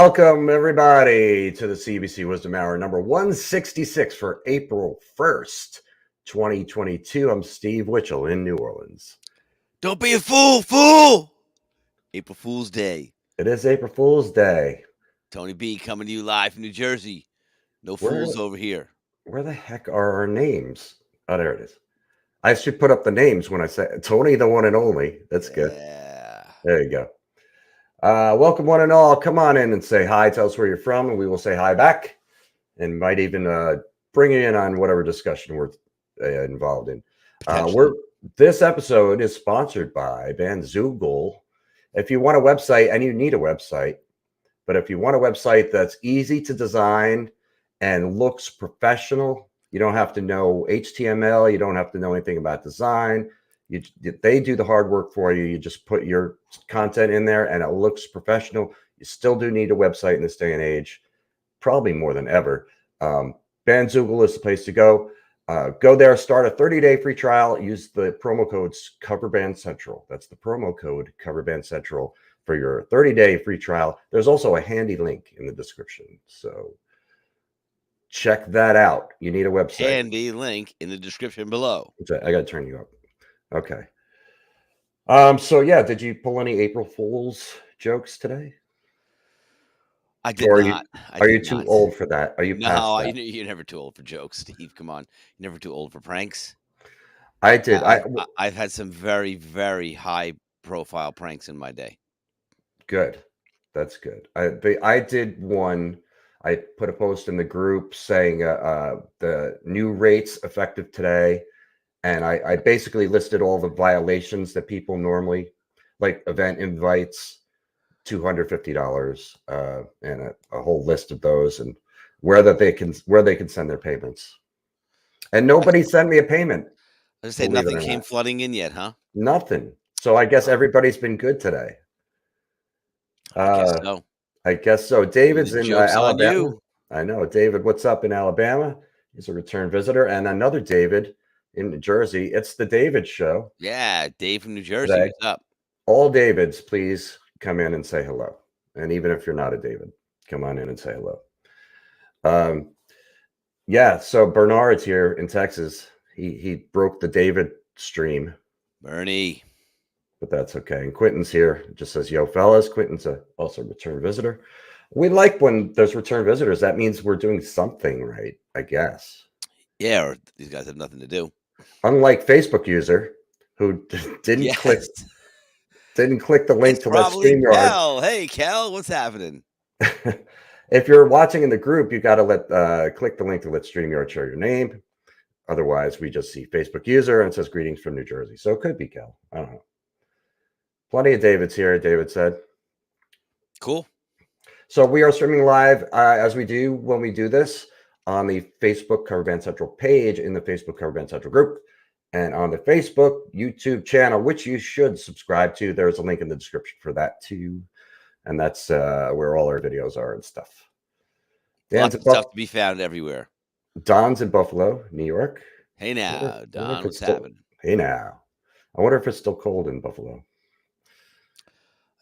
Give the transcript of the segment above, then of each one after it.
Welcome, everybody, to the CBC Wizdumb Hour, number 166 for April 1st, 2022. I'm Steve Witchell in New Orleans. Don't be a fool! April Fool's Day. It is April Fool's Day. Tony B coming to you live from New Jersey. No fools over here. Where the heck are our names? Oh, there it is. I should put up the names when I say Tony, the one and only. That's good. Yeah. There you go. Welcome, one and all. Come on in and say hi. Tell us where you're from, and we will say hi back, and might even bring you in on whatever discussion we're involved in. This episode is sponsored by Bandzoogle. If you want a website, and you need a website, but if you want a website that's easy to design and looks professional, you don't have to know HTML. You don't have to know anything about design. They do the hard work for you. You just put your content in there and it looks professional. You still do need a website in this day and age, probably more than ever. Bandzoogle is the place to go. Go there, start a 30-day free trial. Use the promo code CoverBandCentral. That's the promo code CoverBandCentral for your 30-day free trial. There's also a handy link in the description. So check that out. You need a website. Handy link in the description below. I got to turn you up. Okay. So yeah, did you pull any April Fool's jokes today? I did not. Are you too old for that? Are you No, you're never too old for jokes, Steve. Come on. You're never too old for pranks. I did. I've had some very, very high profile pranks in my day. Good. That's good. I did one. I put a post in the group saying the new rates effective today. And I basically listed all the violations that people normally, like event invites, $250, and a whole list of those, and where they can send their payments. And nobody sent me a payment. I just say nothing came flooding in yet, huh? Nothing. So I guess everybody's been good today. I guess so. David's in Alabama. I know. David, what's up in Alabama? He's a return visitor. And another David in New Jersey. It's the David Show. Yeah, Dave from New Jersey. What's up? All Davids, please come in and say hello. And even if you're not a David, come on in and say hello. Yeah, so Bernard's here in Texas. He broke the David stream. Bernie. But that's okay. And Quentin's here. It just says, yo, fellas. Quentin's also a return visitor. We like when there's return visitors. That means we're doing something right, I guess. Yeah, or these guys have nothing to do. Unlike Facebook user who didn't click the link to let StreamYard. Cal. Hey, Cal, what's happening? If you're watching in the group, you got to click the link to let StreamYard share your name. Otherwise, we just see Facebook user and it says greetings from New Jersey. So it could be Cal. I don't know. Plenty of Davids here, David said. Cool. So we are streaming live as we do when we do this on the Facebook Cover Band Central page in the Facebook Cover Band Central group and on the Facebook YouTube channel, which you should subscribe to. There's a link in the description for that too. And that's where all our videos are and stuff. Lots of stuff to be found everywhere. Don's in Buffalo, New York. Hey now, Don, what's happening? Hey now. I wonder if it's still cold in Buffalo.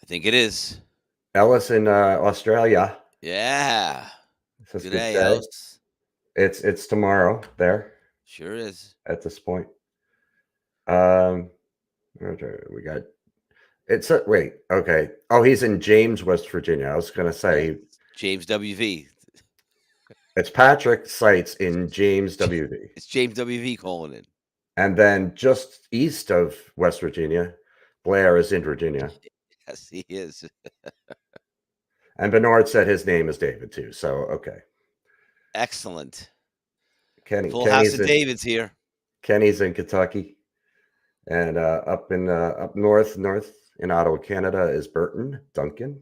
I think it is. Ellis in Australia. Yeah. Good day, Ellis. It's tomorrow there. Sure is. At this point. We got wait, okay. Oh, he's in James, West Virginia. I was gonna say James WV. It's Patrick Sites in James WV. It's James WV calling in. And then just east of West Virginia, Blair is in Virginia. Yes, he is. And Bernard said his name is David too. So okay. Excellent. Full house of David's here. Kenny's in Kentucky. And up north in Ottawa, Canada is Burton Duncan.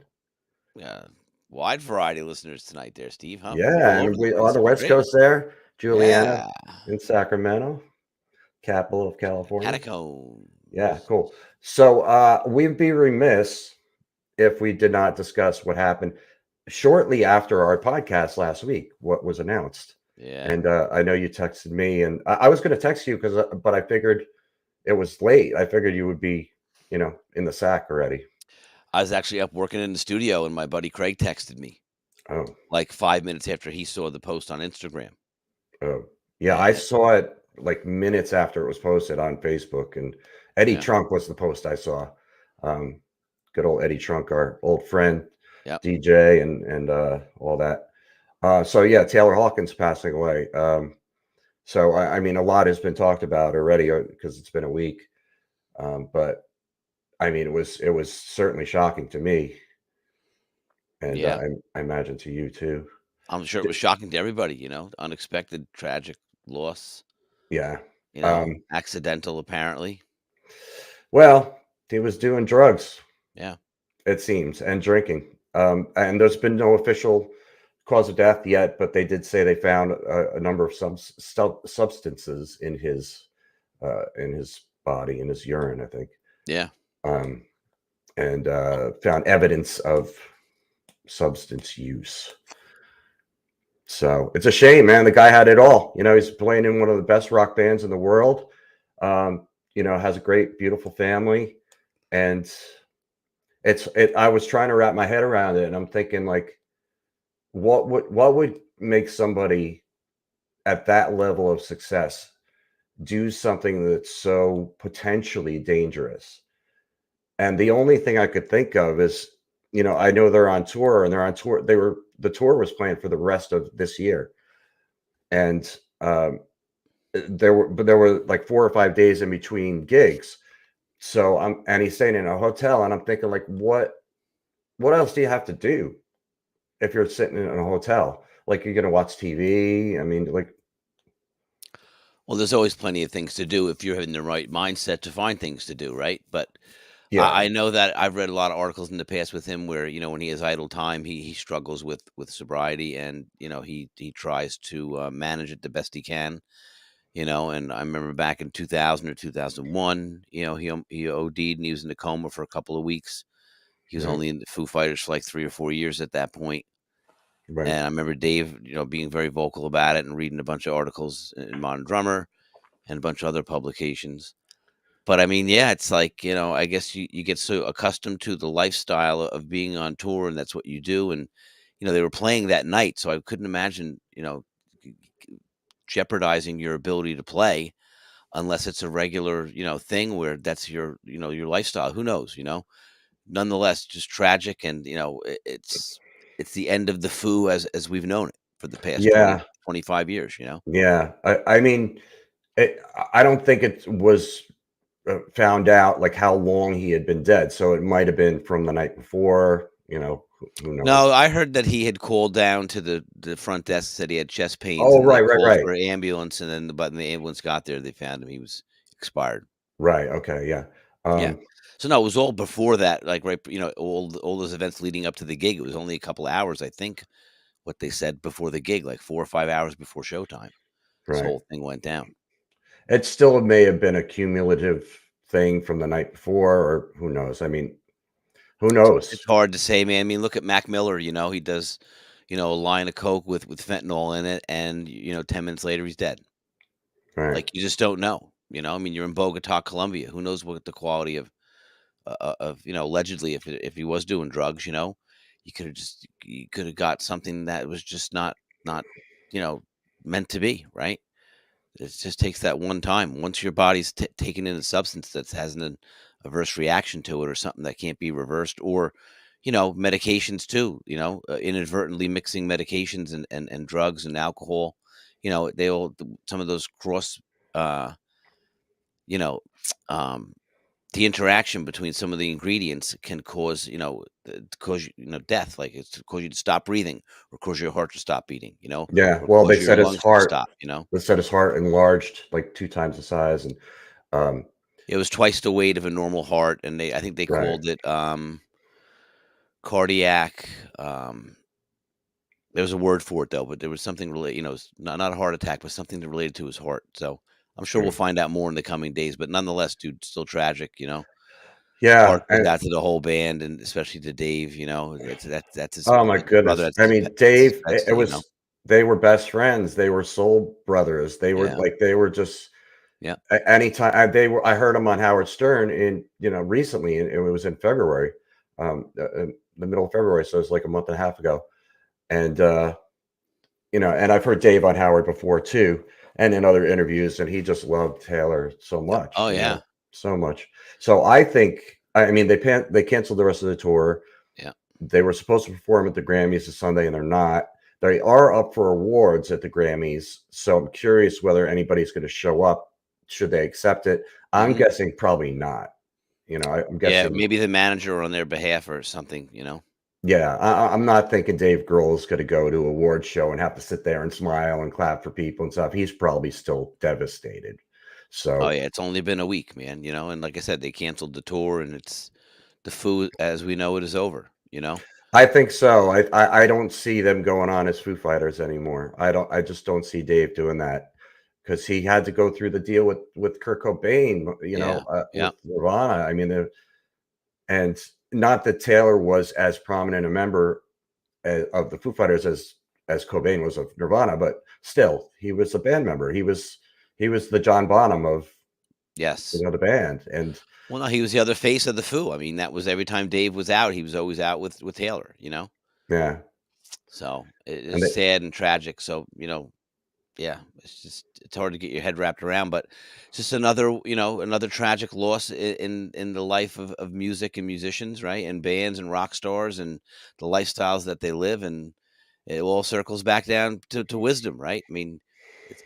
Yeah. Wide variety of listeners tonight there, Steve, huh? Yeah, and on the West Coast there, Juliana in Sacramento, capital of California. Catacomb. Yeah, cool. So we'd be remiss if we did not discuss what happened shortly after our podcast last week, what was announced. Yeah. And I know you texted me, and I was going to text you but I figured it was late. I figured you would be, in the sack already. I was actually up working in the studio, and my buddy Craig texted me. Oh, like 5 minutes after he saw the post on Instagram. oh, yeah. I And saw it like minutes after it was posted on Facebook, and Eddie yeah, Trunk was the post I saw. Um, Good old Eddie Trunk, our old friend, yeah, DJ, and all that. So yeah, Taylor Hawkins passing away. So I mean, a lot has been talked about already because it's been a week. But I mean, it was certainly shocking to me, and yeah. I imagine to you too. I'm sure it D- was shocking to everybody, unexpected, tragic loss, Yeah. Um, accidental apparently. well, he was doing drugs, Yeah. it seems, and drinking. And there's been no official cause of death yet, but they did say they found a number of some substances in his body, in his urine, I think, Yeah. um, and found evidence of substance use. So it's a shame, man. The guy had it all. He's playing in one of the best rock bands in the world. Has a great, beautiful family, and I was trying to wrap my head around it, and I'm thinking like, what would make somebody at that level of success do something that's so potentially dangerous? And the only thing I could think of is, I know they're on tour, and they're on tour. The tour was planned for the rest of this year, and there were like 4 or 5 days in between gigs. So and he's staying in a hotel, and I'm thinking like, what else do you have to do if you're sitting in a hotel? Like, you're gonna watch TV? I mean, like, Well, there's always plenty of things to do if you're in the right mindset to find things to do, right? But yeah, I know that I've read a lot of articles in the past with him where, when he has idle time, he struggles with sobriety, and he tries to manage it the best he can. And I remember back in 2000 or 2001, he OD'd and he was in a coma for a couple of weeks. He was right, only in the Foo Fighters for like 3 or 4 years at that point. right, And I remember Dave, being very vocal about it and reading a bunch of articles in Modern Drummer and a bunch of other publications. But I mean, yeah, it's like, I guess you get so accustomed to the lifestyle of being on tour, and that's what you do. And, they were playing that night. So I couldn't imagine, jeopardizing your ability to play unless it's a regular, thing where that's your lifestyle. Who knows? Nonetheless, just tragic. And, it's the end of the Foo as we've known it for the past yeah, 20, 25 years. yeah. I mean, I don't think it was found out like how long he had been dead. So it might have been from the night before. Who No, knows? I heard that he had called down to the front desk, said he had chest pains, Oh, and they right, right, called right, for an ambulance, and then when the ambulance got there, they found him. He was expired. right. Okay, yeah. Yeah. Um, So, no, it was all before that, like, right, all those events leading up to the gig. It was only a couple of hours, I think, what they said before the gig, like 4 or 5 hours before showtime. This right. whole thing went down. It still may have been a cumulative thing from the night before, or who knows? I mean, who It's knows? hard to say, man. I mean, look at Mac Miller, he does, a line of coke with fentanyl in it, and, 10 minutes later, he's dead. Right. Like, you just don't know. I mean, you're in Bogota, Colombia. Who knows what the quality of, allegedly, if he was doing drugs, you could have got something that was just not, you know, meant to be, right? It just takes that one time. Once your body's taken in a substance that has an adverse reaction to it, or something that can't be reversed, or, medications too, inadvertently mixing medications and drugs and alcohol, they all, some of those cross, uh, you know, um, the interaction between some of the ingredients can cause, death. Like, it's to cause you to stop breathing, or cause your heart to stop beating, Yeah. or Well, cause your lungs to stop. they said his heart enlarged like 2 times the size, and um, It was twice the weight of a normal heart, and I think they right. called it, cardiac, there was a word for it though, but there was something related, it's not a heart attack, but something related to his heart. So I'm sure we'll Right. find out more in the coming days, but nonetheless, dude, still tragic. Yeah. Heart goes out to the whole band, and especially to Dave. That's his Oh my like his brother, goodness. that's I his mean, that's his Dave, it bestie. was they were best friends. They were soul brothers. Yeah, They were just yeah, anytime I heard him on Howard Stern in, recently, and it was in February, in the middle of February. So it was like a month and a half ago. And and I've heard Dave on Howard before too, and in other interviews, and he just loved Taylor so much, Oh yeah, so much. So I think, I mean, they canceled the rest of the tour. yeah. They were supposed to perform at the Grammys this Sunday, and they're not. They are up for awards at the Grammys, so I'm curious whether anybody's going to show up. Should they accept it? I'm Hmm. guessing probably not. I'm Yeah, guessing. maybe the manager on their behalf or something. Yeah, I'm not thinking Dave Grohl is going to go to a award show and have to sit there and smile and clap for people and stuff. He's probably still devastated. Oh So yeah, it's only been a week, man. And like I said, they canceled the tour, and it's the food as we know it is over. I think so. I don't see them going on as Foo Fighters anymore. I just don't see Dave doing that because he had to go through the deal with Kurt Cobain, Yeah, yeah. with Nirvana. I mean, and not that Taylor was as prominent a member of the Foo Fighters as Cobain was of Nirvana, but still, he was a band member. He was the John Bonham of Yes. the band, and Well, no, he was the other face of the Foo. I mean, that was every time Dave was out, he was always out with Taylor. yeah, So it and is sad and tragic. So yeah, it's hard to get your head wrapped around, but it's just another tragic loss in the life of music and musicians, right? And bands and rock stars and the lifestyles that they live, and it all circles back down to wisdom, right? I mean,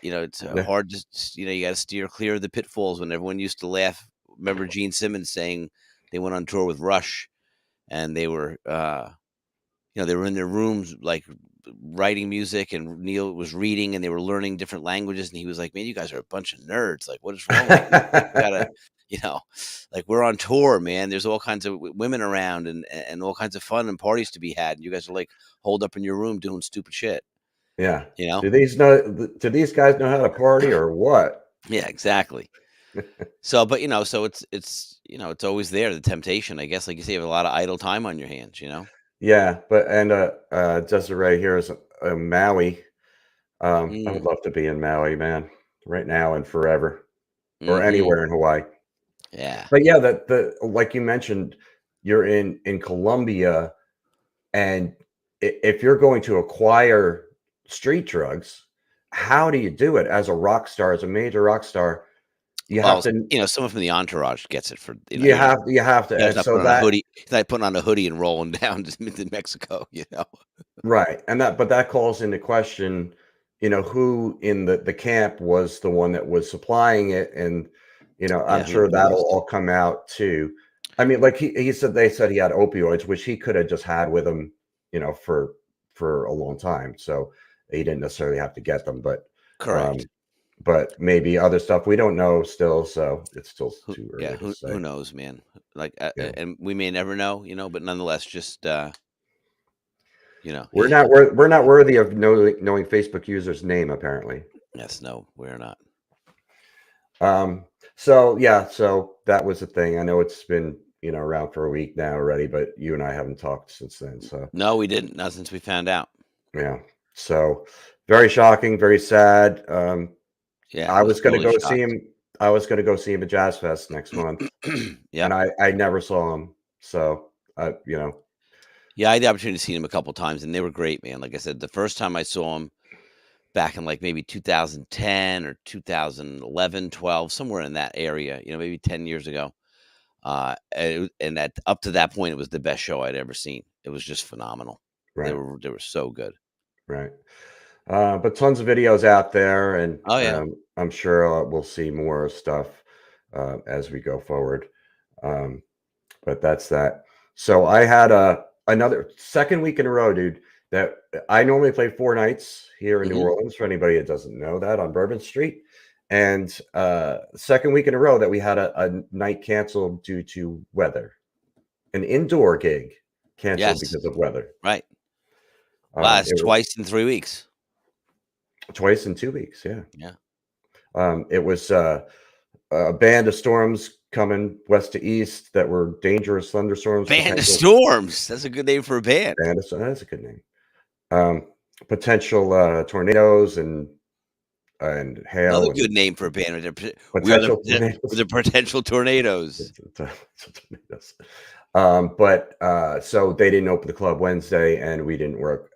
it's yeah, hard to you got to steer clear of the pitfalls. When everyone used to laugh, remember Gene Simmons saying they went on tour with Rush, and they were in their rooms, like, writing music, and Neil was reading, and they were learning different languages, and he was like, "Man, you guys are a bunch of nerds. Like, what is wrong with you? Like, you gotta, you know, like, we're on tour, man. There's all kinds of women around, and all kinds of fun and parties to be had. And you guys are like holed up in your room doing stupid shit, yeah. you know?" Do these guys know how to party or what? Yeah, exactly. So, but it's always there, the temptation, I guess. Like you say, you have a lot of idle time on your hands. Yeah, but and Desiree here is Maui. I would Mm, love to be in Maui, man, right now and forever, or mm-hmm. anywhere in Hawaii. Yeah. But yeah, the like you mentioned, you're in Colombia, and if you're going to acquire street drugs, how do you do it as a rock star, as a major rock star? You have Well, to, someone from the entourage gets it for, you have, you have to, you guys and not so putting on a that hoodie. He's not putting on a hoodie and rolling down to Mexico. right, and that calls into question, who in the camp was the one that was supplying it, and I'm Yeah, who sure that'll knows? all come out too. I mean, like they said he had opioids, which he could have just had with him, for a long time, so he didn't necessarily have to get them, Correct. um, but maybe other stuff we don't know still, so it's still Who too yeah, early to who say. knows, man? Like, Yeah, and we may never know, but nonetheless, just, we're not worthy of knowing Facebook users' name apparently. yes, no, we're not. Um, so yeah, so that was the thing. I know it's been, around for a week now already, but you and I haven't talked since then. So No, we didn't, not since we found out. yeah. So very shocking, very sad. Yeah, it I was was gonna totally go see shocked. him. I was gonna go see him at Jazz Fest next month, and Yep. I never saw him. So Yeah, I had the opportunity to see him a couple times, and they were great, man. Like I said, the first time I saw him back in, like, maybe 2010 or 2011, 12, somewhere in that area, maybe 10 years ago. And that up to that point, it was the best show I'd ever seen. It was just phenomenal. They right, were they were so good. right. But tons of videos out there, and Oh yeah. I'm sure we'll see more stuff as we go forward. Um, but that's that. So I had another second week in a row, dude. That I normally play 4 nights here in New Hmm. Orleans. For anybody that doesn't know that, on Bourbon Street, and second week in a row that we had a night canceled due to weather. An indoor gig canceled Yes. because of weather. Right. Wow, that's It was twice in 3 weeks. twice in 2 weeks. Yeah. Yeah. It was a band of storms coming west to east that were dangerous thunderstorms. Band of Potential Storms. That's a good name for a band. band of that's a good name. Um, Potential tornadoes and Another hail and good name for a band right there. We are potential we're tornadoes. the potential tornadoes. Tornadoes. But so they didn't open the club Wednesday, and we didn't work.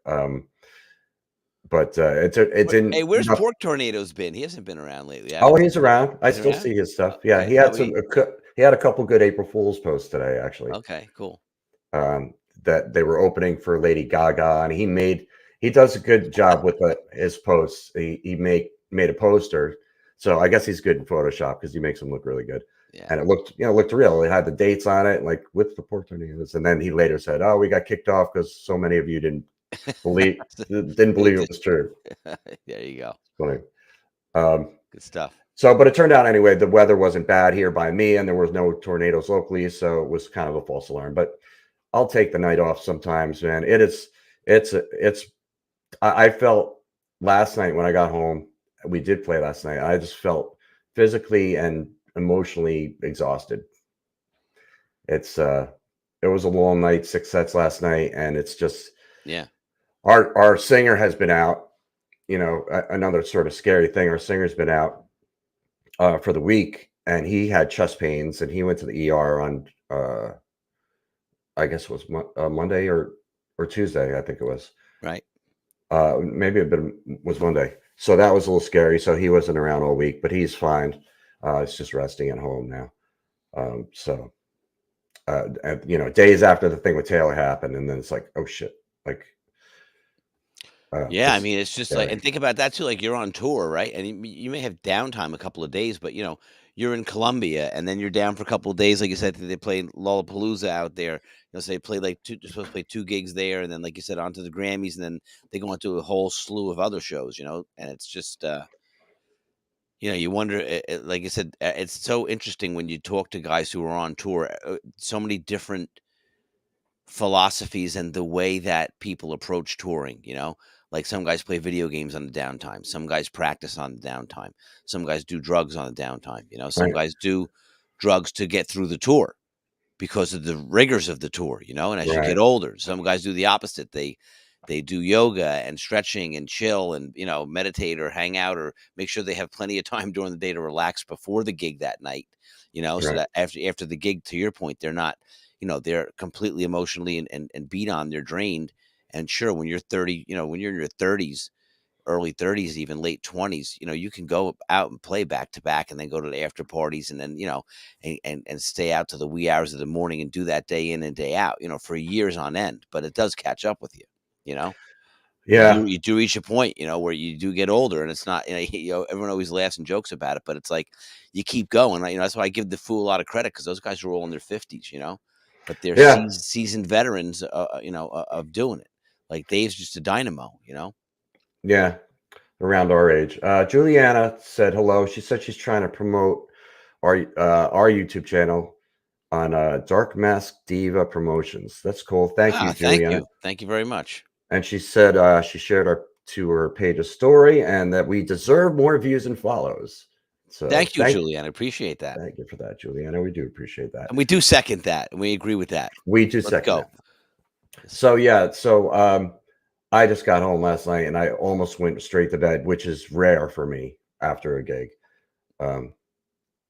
but it's Hey, in. where's Pork Tornadoes been? He hasn't been around lately. I Oh, haven't he's seen him. around. I He's still around? see his stuff. Yeah, Okay. he had he had a couple good April Fool's posts today, actually. Okay, cool. Um, that they were opening for Lady Gaga, and he does a good job with his posts. He made a poster, so I guess he's good in Photoshop because he makes them look really good. Yeah. And it looked real. It had the dates on it, like with the Pork Tornadoes. And then he later said, "Oh, we got kicked off because so many of you believe didn't believe it was true." There you go. Funny. Um, Good stuff. So, but it turned out anyway, the weather wasn't bad here by me, and there was no tornadoes locally, so it was kind of a false alarm. But I'll take the night off sometimes, man. It's. I felt last night when I got home. We did play last night. I just felt physically and emotionally exhausted. It was a long night, 6 sets last night, and it's just Yeah. our singer has been out. Another sort of scary thing. Our singer's been out for the week, and he had chest pains, and he went to the ER on I guess it was Monday or Tuesday, I think it was. Right. Maybe was Monday. So that was a little scary. So he wasn't around all week, but he's fine. It's just resting at home now. And, days after the thing with Taylor happened, and then it's like, oh shit, like. Yeah, I mean, it's just like, Scary. and think about that too. Like you're on tour, right? And you may have downtime a couple of days, but you're in Colombia, and then you're down for a couple of days. Like you said, they played Lollapalooza out there. So they play like they're supposed to play 2 gigs there, and then like you said, onto the Grammys, and then they go on to a whole slew of other shows. And it's just you wonder. Like I said, it's so interesting when you talk to guys who are on tour. So many different philosophies and the way that people approach touring, like some guys play video games on the downtime, some guys practice on the downtime, some guys do drugs on the downtime, some Right. guys do drugs to get through the tour because of the rigors of the tour, and as you Right. get older, some guys do the opposite. They do yoga and stretching and chill and meditate or hang out or make sure they have plenty of time during the day to relax before the gig that night, so Right. that after the gig, to your point, they're not they're completely emotionally and beat on, they're drained. And sure, when you're 30, when you're in your 30s, early 30s, even late 20s, you can go out and play back to back and then go to the after parties and then, and stay out to the wee hours of the morning and do that day in and day out, for years on end. But it does catch up with you, you know. Yeah. You do reach a point, where you do get older, and it's not, everyone always laughs and jokes about it, but it's like you keep going. That's why I give the Fool a lot of credit, because those guys are all in their 50s, but they're Yeah. seasoned veterans, of doing it. Like Dave's just a dynamo. Yeah. Around our age. Juliana said hello. She said she's trying to promote our YouTube channel on Dark Mask Diva Promotions. That's cool. Thank you, Juliana. Thank you very much. And she said she shared our to her page a story and that we deserve more views and follows. So Thank you, Julianne. I appreciate that. thank you for that, Juliana. We do appreciate that. And we do second that, and we agree with that. We do Let's second go. that. So yeah, I just got home last night and I almost went straight to bed, which is rare for me after a gig. I'm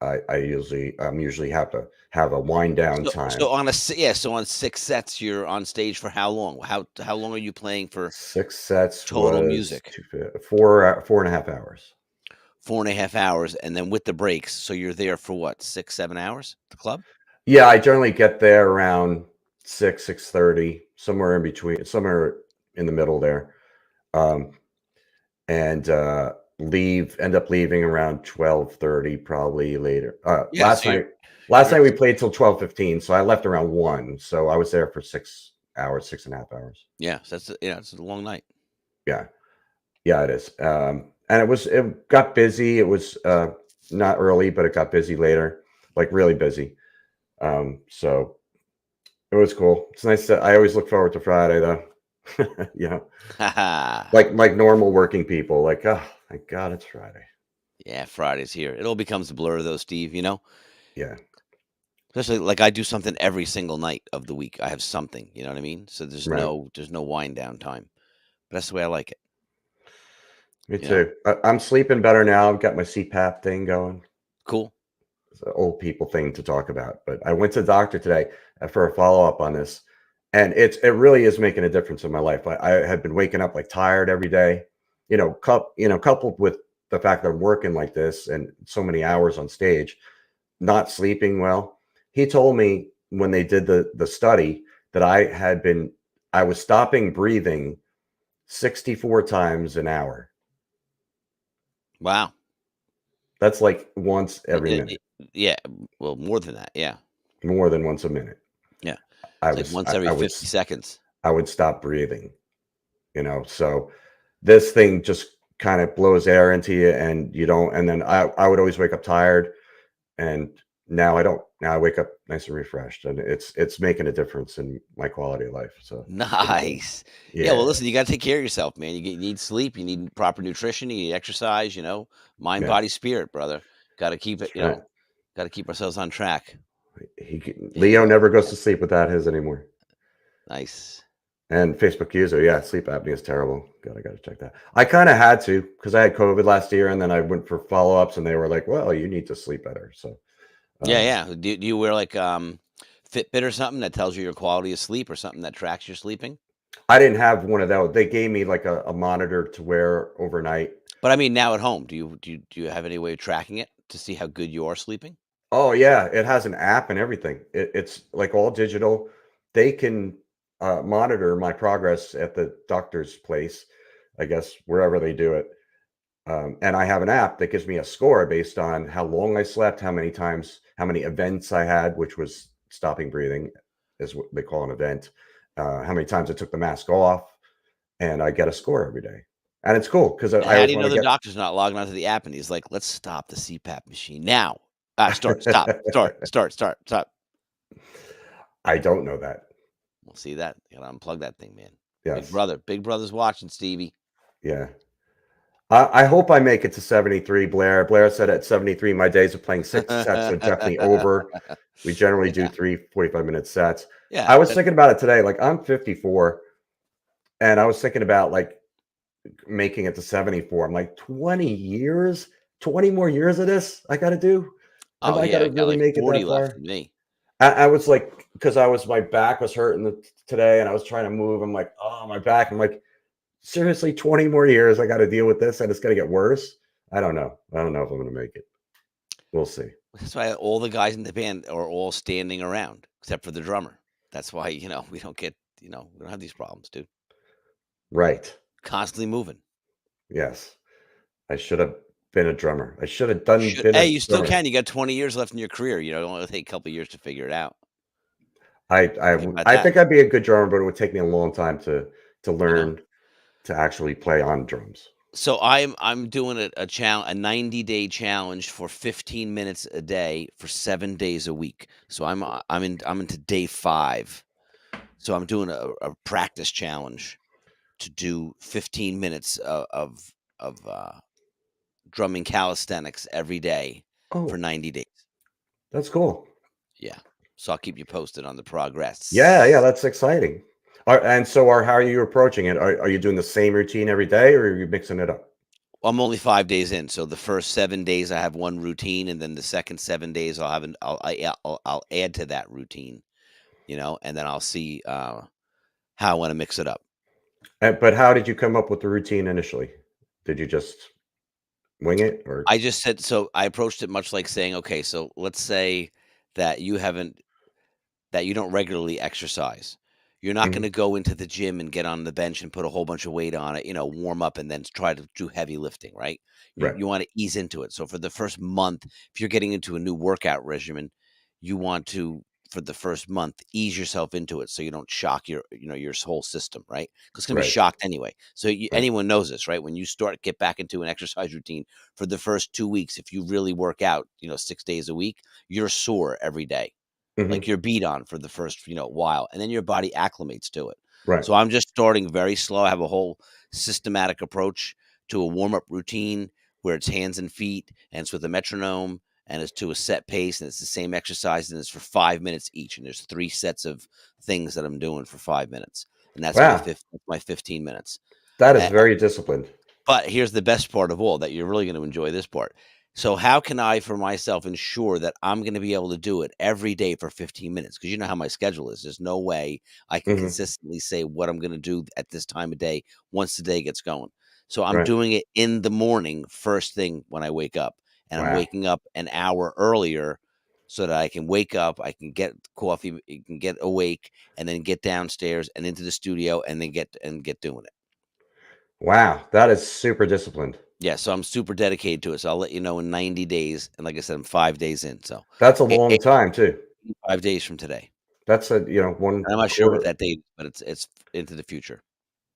usually have to have a wind down time. So on 6 sets, you're on stage for how long? How long are you playing for? 6 sets total was music. 4.5 hours. 4.5 hours, and then with the breaks, so you're there for what, 6-7 hours at the club? Yeah, I generally get there around 6:30, somewhere in between, somewhere in the middle there, and end up leaving around 12:30, probably later. Yeah, Last night we played till 12:15, so I left around 1, so I was there for 6 hours, 6.5 hours. Yeah, so it's a long night. Yeah, it is. And it got busy. It was not early, but it got busy later, like really busy. So it was cool. It's nice I always look forward to Friday though. Like normal working people, like, oh, thank God it's Friday. Yeah, Friday's here. It all becomes a blur though, Steve, Yeah. Especially like I do something every single night of the week. I have something, you know what I mean? So there's Right. no wind down time. But that's the way I like it. Me too. I'm sleeping better now. I've got my CPAP thing going. Cool. It's an old people thing to talk about. But I went to the doctor today for a follow-up on this. And it really is making a difference in my life. I had been waking up like tired every day. coupled with the fact that I'm working like this and so many hours on stage, not sleeping well. He told me when they did the study that I was stopping breathing 64 times an hour. Wow. That's like once every minute, Yeah. Well, more than that. Yeah. more than once a minute. Yeah. I It's like was once every I would 50 seconds. I would stop breathing, So this thing just kind of blows air into you and you don't, and then I would always wake up tired, and now I don't. Now I wake up nice and refreshed, and it's making a difference in my quality of life. So pretty cool. Nice. Yeah. Well, Yeah. listen, you got to take care of yourself, man. You need sleep. You need proper nutrition. You need exercise, mind, Yeah. body, spirit, brother. Got to keep it, That's right. got to keep ourselves on track. Leo Yeah. never goes to sleep without his anymore. Nice. And Facebook user, yeah, sleep apnea is terrible. Gotta check that. I kind of had to because I had COVID last year, and then I went for follow ups, and they were like, "Well, you need to sleep better." So, Yeah. um, Yeah. Do you wear like Fitbit or something that tells you your quality of sleep or something that tracks your sleeping? I didn't have one of those. They gave me like a monitor to wear overnight. But I mean, now at home, do you have any way of tracking it to see how good you are sleeping? Oh yeah, it has an app and everything. It's like all digital. They can monitor my progress at the doctor's place, I guess wherever they do it. And I have an app that gives me a score based on how long I slept, how many times, how many events I had, which was stopping breathing, is what they call an event. How many times I took the mask off, and I get a score every day. And it's cool because And I how do always you want know to the get. doctor's not logging onto the app and he's like, "Let's stop the CPAP machine now." Start, stop, start. I don't know that. We'll see that. You gotta unplug that thing, man. Yes. Big brother's watching, Stevie. Yeah. I hope I make it to 73, Blair. Blair said at 73, my days of playing 6 sets are definitely over. We generally do Yeah, 3 45-minute sets. yeah. I was thinking about it today. Like I'm 54, and I was thinking about like making it to 74. I'm like 20 years, 20 more years of this I got to do. Am Oh I got yeah, to I got really like make it 40 that left far? in me. I was like, because my back was hurting today, and I was trying to move. I'm like, oh, my back. I'm like, seriously, 20 more years I got to deal with this, and it's going to get worse. I don't know. I don't know if I'm going to make it. We'll see. That's why all the guys in the band are all standing around, except for the drummer. That's why, we don't get, we don't have these problems, dude. Right. Constantly moving. Yes. I should have been a drummer. I should have been Hey, a you still drummer. can. You got 20 years left in your career. It'll only take a couple years to figure it out. Think about I that. think I'd be a good drummer, but it would take me a long time to You know. learn to actually play on drums. So I'm doing a 90-day challenge for 15 minutes a day for 7 days a week. So I'm into day 5. So I'm doing a practice challenge to do 15 minutes of drumming calisthenics every day for Oh, 90 days. that's cool. Yeah. So I'll keep you posted on the Yeah, progress. that's exciting. How are you approaching it? Are you doing the same routine every day, or are you mixing it up? I'm only 5 days in, so the first 7 days I have one routine, and then the second 7 days I'll have I'll add to that routine, and then I'll see, how I wanna mix it up. But how did you come up with the routine initially? Did you just wing it, or? I just said so I approached it much like saying, "Okay, so let's say that you don't regularly exercise. You're not Mhm. gonna go into the gym and get on the bench and put a whole bunch of weight on it, warm up and then try to do heavy lifting, right? You Right, you wanna ease into it. So for the first month, if you're getting into a new workout regimen, you want to, for the first month, ease yourself into it so you don't shock your whole system, right? 'Cause it's gonna be right, shocked anyway. So right. anyone knows this, right? When you get back into an exercise routine for the first 2 weeks, if you really work out, 6 days a week, you're sore every day, like Mhm. you're beat on for the first, while, and then your body acclimates to it. Right, So I'm just starting very slow. I have a whole systematic approach to a warm-up routine where it's hands and feet and it's with a metronome and it's to a set pace and it's the same exercise and it's for 5 minutes each. And there's 3 sets of things that I'm doing for 5 minutes. And that's wow, my 15 minutes. that is very disciplined. But here's the best part of all, that you're really gonna enjoy this part. So how can I, for myself, ensure that I'm gonna be able to do it every day for 15 minutes? Because you know how my schedule is. There's no way I can Mhm. consistently say what I'm gonna do at this time of day once the day gets going. So I'm Right. doing it in the morning, first thing when I wake up, and I'm Wow. waking up an hour earlier so that I can wake up, I can get coffee, you can get awake, and then get downstairs and into the studio, and then get doing it. Wow. That is super disciplined. Yeah, so I'm super dedicated to it. So I'll let you know in 90 days. And like I said, I'm 5 days in. So That's a long time too. 5 days from today. That's a, And one I'm not sure what quarter. that date is, but it's into the future.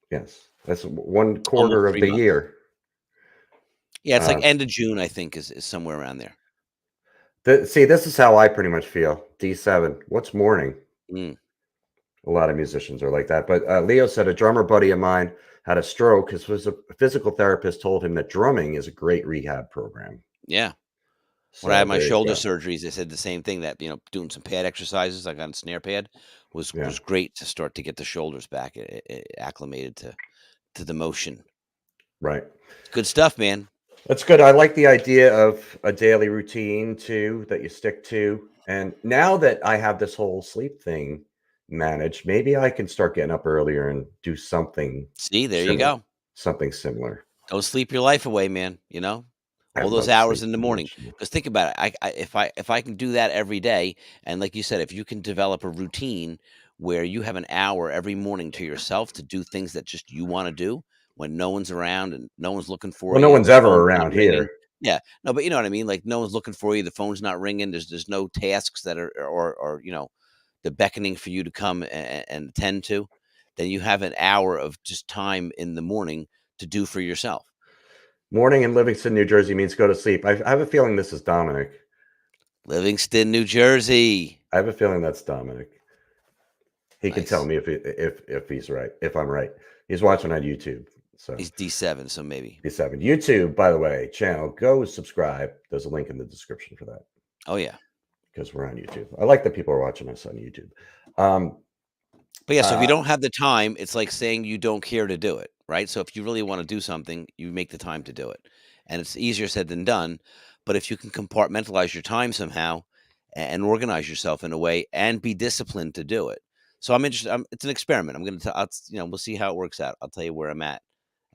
Yes. That's one Almost quarter of 3 the months. year. Yeah, it's like Uh, end of June, I think, is somewhere around there. see, this is how I pretty much feel. D7. What's morning? Mm, A lot of musicians are like that. But Leo said a drummer buddy of mine had a stroke. His physical therapist told him that drumming is a great rehab program. yeah. When I So had my there you shoulder go. surgeries, they said the same thing, that, doing some pad exercises, like on snare pad, was Yeah. great to start to get the shoulders back acclimated to the motion. Right. Good stuff, man. That's good. I like the idea of a daily routine too that you stick to. And now that I have this whole sleep thing managed, maybe I can start getting up earlier and do something See, there you similar. go. Something similar. Don't sleep your life away, man, I all those love hours sleep in the so morning. much. Because think about it, if I can do that every day, and like you said, if you can develop a routine where you have an hour every morning to yourself to do things that just you wanna do when no one's around and no one's looking for Well, no you, one's the ever phone's not around ringing. here. Yeah. No, but you know what I mean? Like, no one's looking for you, the phone's not ringing, there's no tasks that are, or, the beckoning for you to come and attend to, then you have an hour of just time in the morning to do for yourself. Morning in Livingston, New Jersey means go to sleep. I have a feeling this is Dominic. Livingston, New Jersey. I have a feeling that's Dominic. He can tell Nice. me if he's right, if I'm right. He's watching on YouTube. So He's D7, so maybe. D7. YouTube, by the way, channel, go subscribe. There's a link in the description for that Oh, yeah. because we're on YouTube. I like that people are watching us on YouTube. Um, But, yeah, so if you uh, don't have the time, it's like saying you don't care to do it, right? So if you really wanna do something, you make the time to do it, and it's easier said than done, but if you can compartmentalize your time somehow and organize yourself in a way and be disciplined to do it. So I'm interested, it's an experiment. I'm gonna tell we'll see how it works out. I'll tell you where I'm at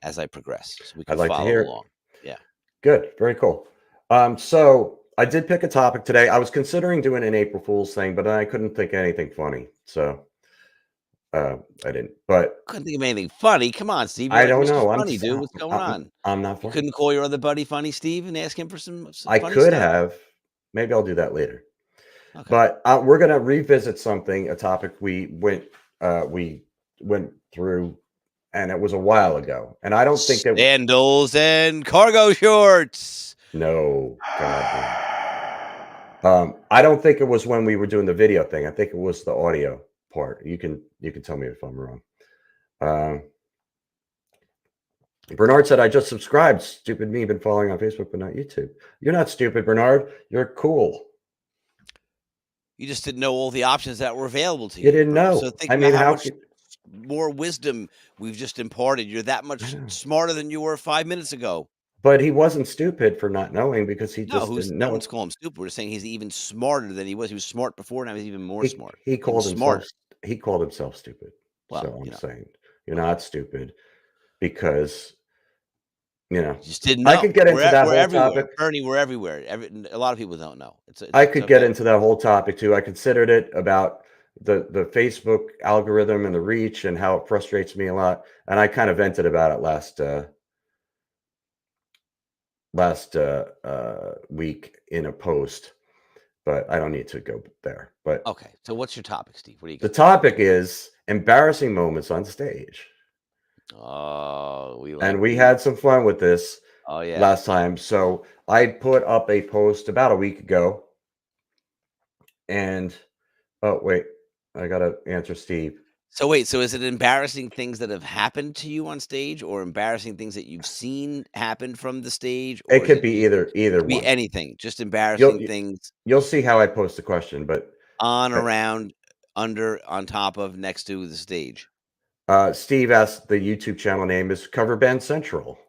as I progress, so we can I'd like to follow hear it. along. Yeah. Good. Very cool. So I did pick a topic today. I was considering doing an April Fool's thing, but I couldn't think of anything funny. So I didn't. But Couldn't think of anything funny. Come on, Steve. You're I like don't Mr. know. Funny, dude. What's going on? I'm not You funny. couldn't call your other buddy Funny Steve and ask him for some I funny could stuff? have. Maybe I'll do that later. Okay. But we're gonna revisit a topic we went through, and it was a while ago. And I don't think that Sandals and cargo shorts. no, God, no. I don't think it was when we were doing the video thing. I think it was the audio part. You can tell me if I'm wrong. Bernard said, I just subscribed. Stupid me, been following on Facebook, but not YouTube. You're not stupid, Bernard. You're cool. You just didn't know all the options that were available to You you. didn't So know. think I about mean, how how much could more wisdom we've just imparted. You're that I much know? smarter than you were 5 minutes ago. But he wasn't stupid for not knowing because he No, just didn't no one's know. calling him stupid. We're saying he's even smarter than he was. He was smart before, now he's even more He smart, he even called himself smarter. stupid. So Well, I'm saying you're okay. not stupid because You just didn't I know. could get into that We're whole everywhere. topic. Bernie, we're everywhere. A lot of people don't know. I It's could get okay. into that whole topic too. I considered it about the Facebook algorithm and the reach and how it frustrates me a lot. And I kind of vented about it last week in a post, but I don't need to go there. But Okay. So what's your topic, Steve? What do you the got? topic is embarrassing moments on stage. Oh, we And like we these. had some fun with this Oh, yeah. last time. So I put up a post about a week ago. And oh, wait, I got to answer Steve. So wait, so is it embarrassing things that have happened to you on stage, or embarrassing things that you've seen happen from the stage, It or is could it be just either could be one. anything, just You'll embarrassing things you'll see how I post the question, but on, uh, around, under, on top of, next to the stage? Steve asked the YouTube channel name is Cover Band Central.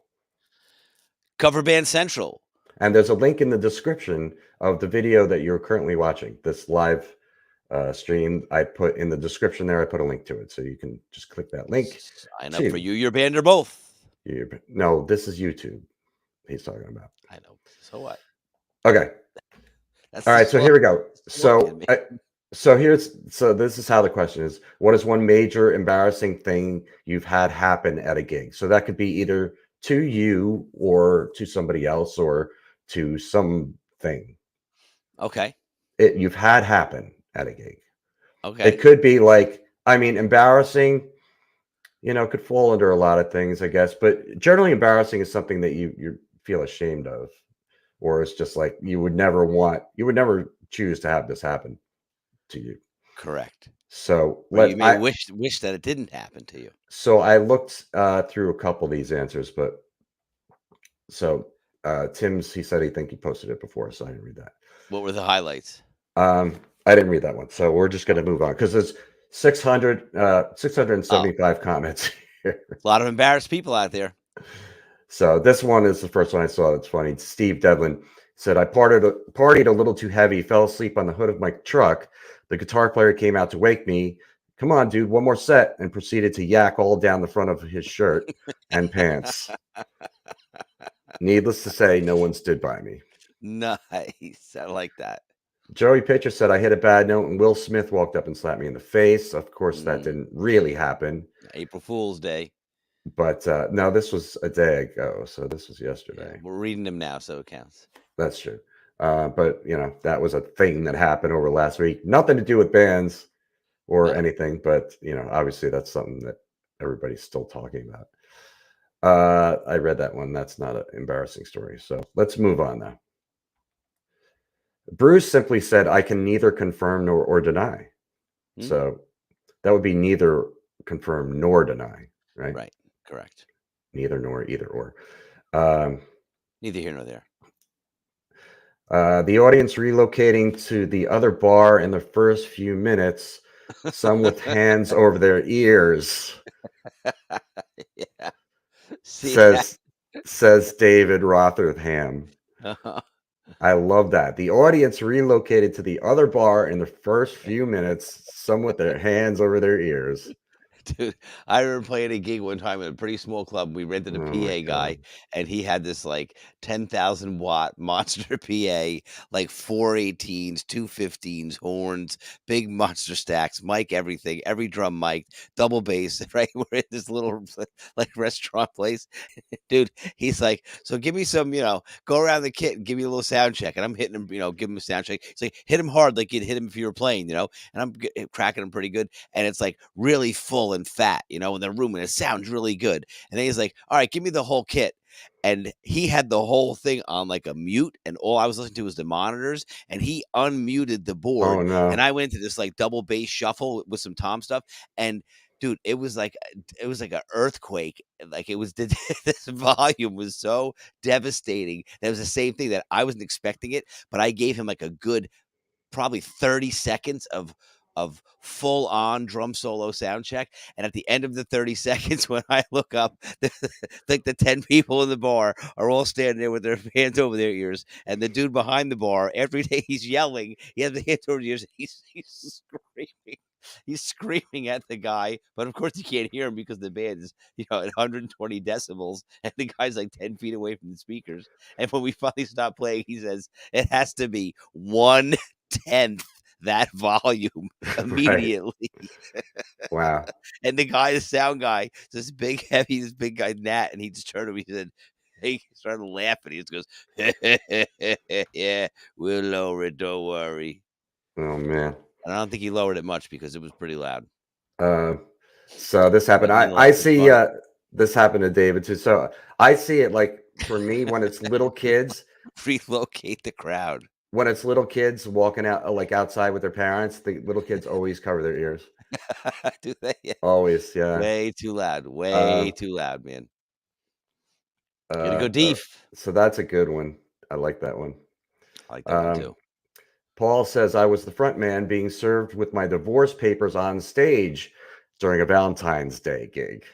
Cover Band Central. And there's a link in the description of the video that you're currently watching. This live stream, I put in the description there. I put a link to it, so you can just click that link. Sign up for you, your band, or both. No, this is YouTube he's talking about. I know. So what? Okay. That's All the right. So here we go. small kid So, me. so this is how the question is. What is one major embarrassing thing you've had happen at a gig? So that could be either to you or to somebody else or to something Okay. you've had happen at a gig. It Okay. could be like, I mean, embarrassing, could fall under a lot of things, I guess. But generally, embarrassing is something that you feel ashamed of, or it's just like you would never choose to have this happen to you. Correct. So Or you may wish that it didn't happen to you. I looked through a couple of these answers, but so Tim's he said he posted it before, so I didn't read that. What were the highlights? I didn't read that one, so we're just going to move on because there's 675 comments here. A lot of embarrassed people out there. So this one is the first one I saw. That's funny. Steve Devlin said, I partied a little too heavy, fell asleep on the hood of my truck. The guitar player came out to wake me. Come on, dude, one more set, and proceeded to yak all down the front of his shirt and pants. Needless to say, no one stood by me. Nice. I like that. Joey Pitcher said, I hit a bad note, and Will Smith walked up and slapped me in the face. Of course, that didn't really happen. April Fool's Day. But no, this was a day ago, so this was yesterday. Yeah, we're reading them now, so it counts. That's true. But that was a thing that happened over last week. Nothing to do with bands or anything, but obviously that's something that everybody's still talking about. I read that one. That's not an embarrassing story. So let's move on now. Bruce simply said, I can neither confirm or deny. So that would be neither confirm nor deny, right? Right. Correct. Neither nor, either or. Neither here nor there. The audience relocating to the other bar in the first few minutes, some with hands over their ears. Yeah. Says David Rotherham. I love that. The audience relocated to the other bar in the first few minutes, some with their hands over their ears. Dude, I remember playing a gig one time at a pretty small club. We rented a PA guy, and he had this like 10,000-watt monster PA, like 418s, 215s, horns, big monster stacks, mic, everything, every drum mic, double bass, right? We're in this little like restaurant place. Dude, he's like, so give me some, go around the kit and give me a little sound check. And I'm hitting him, give him a sound check. He's like, hit him hard like you'd hit him if you were playing, and I'm cracking him pretty good. And it's like really full and fat, in the room, and it sounds really good. And then he's like, all right, give me the whole kit. And he had the whole thing on like a mute, and all I was listening to was the monitors, and he unmuted the board. Oh, no. And I went into this like double bass shuffle with some tom stuff. And dude, it was like an earthquake. Like it was this volume was so devastating. That was the same thing that I wasn't expecting it, but I gave him like a good probably 30 seconds of full on drum solo sound check. And at the end of the 30 seconds, when I look up, like the 10 people in the bar are all standing there with their hands over their ears. And the dude behind the bar, every day he's yelling, he has the hands over the ears. He's screaming. He's screaming at the guy, but of course you can't hear him because the band is, at 120 decibels, and the guy's like 10 feet away from the speakers. And when we finally stop playing, he says it has to be 1/10 that volume immediately. Right. Wow. And the sound guy, this big guy Nat, and he just turned to me and said, he started laughing. He just goes, yeah, we'll lower it, don't worry. Oh, man. And I don't think he lowered it much because it was pretty loud. So this happened. I see this happened to David too. So I see it like for me when it's little kids. Relocate the crowd. When it's little kids walking out like outside with their parents, the little kids always cover their ears. Do they? Yeah. Always, yeah. Way too loud. Way too loud, man. Gotta go deep. So that's a good one. I like that one. I like that one too. Paul says, I was the front man being served with my divorce papers on stage during a Valentine's Day gig.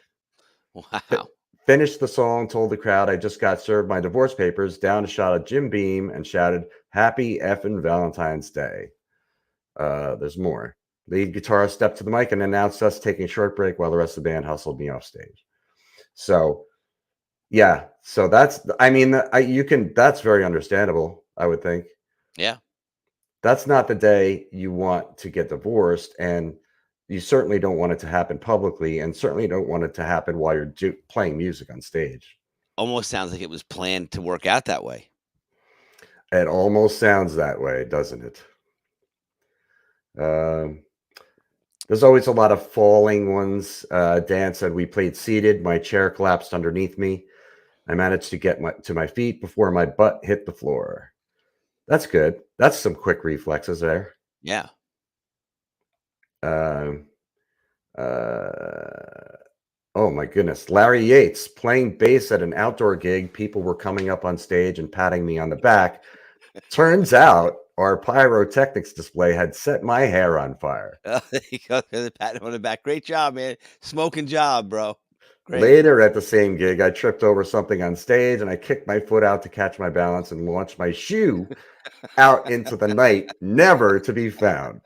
Wow. Finished the song, told the crowd I just got served my divorce papers, down a shot of Jim Beam, and shouted, Happy effing Valentine's Day. There's more. Lead guitarist stepped to the mic and announced us taking a short break while the rest of the band hustled me off stage. So Yeah. So that's, I mean, that's very understandable, I would think. Yeah. That's not the day you want to get divorced. And you certainly don't want it to happen publicly, and certainly don't want it to happen while you're playing music on stage. Almost sounds like it was planned to work out that way. It almost sounds that way, doesn't it? Um, there's always a lot of falling ones. Dan said we played seated. My chair collapsed underneath me. I managed to get to my feet before my butt hit the floor. That's good. That's some quick reflexes there. Yeah. Um, oh my goodness. Larry Yates playing bass at an outdoor gig. People were coming up on stage and patting me on the back. Turns out our pyrotechnics display had set my hair on fire. There you go. The pat on the back. Great job, man. Smoking job, bro. Great. Later at the same gig, I tripped over something on stage and I kicked my foot out to catch my balance and launched my shoe out into the night, never to be found.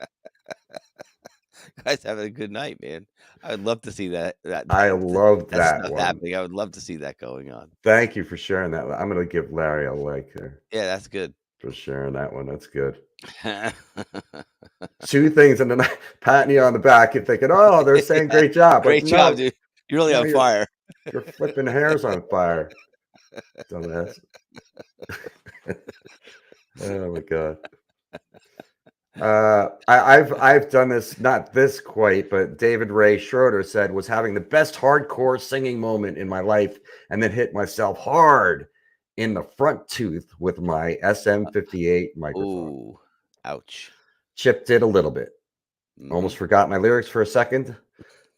Guys having a good night, man. I would love to see that. I love that stuff one. happening. I would love to see that going on. Thank you for sharing that. I'm going to give Larry a like there Yeah, that's good. for sharing that one. That's good. 2 things in the night, patting you on the back and thinking, oh, they're saying great job. Great Like, job, no, dude. You're really no, on fire. You're flipping hairs on fire. Dumbass. Oh my God. I've done this, not this quite, but David Ray Schroeder said was having the best hardcore singing moment in my life, and then hit myself hard in the front tooth with my SM58 microphone. Ooh, ouch. Chip did a little bit. Almost forgot my lyrics for a second.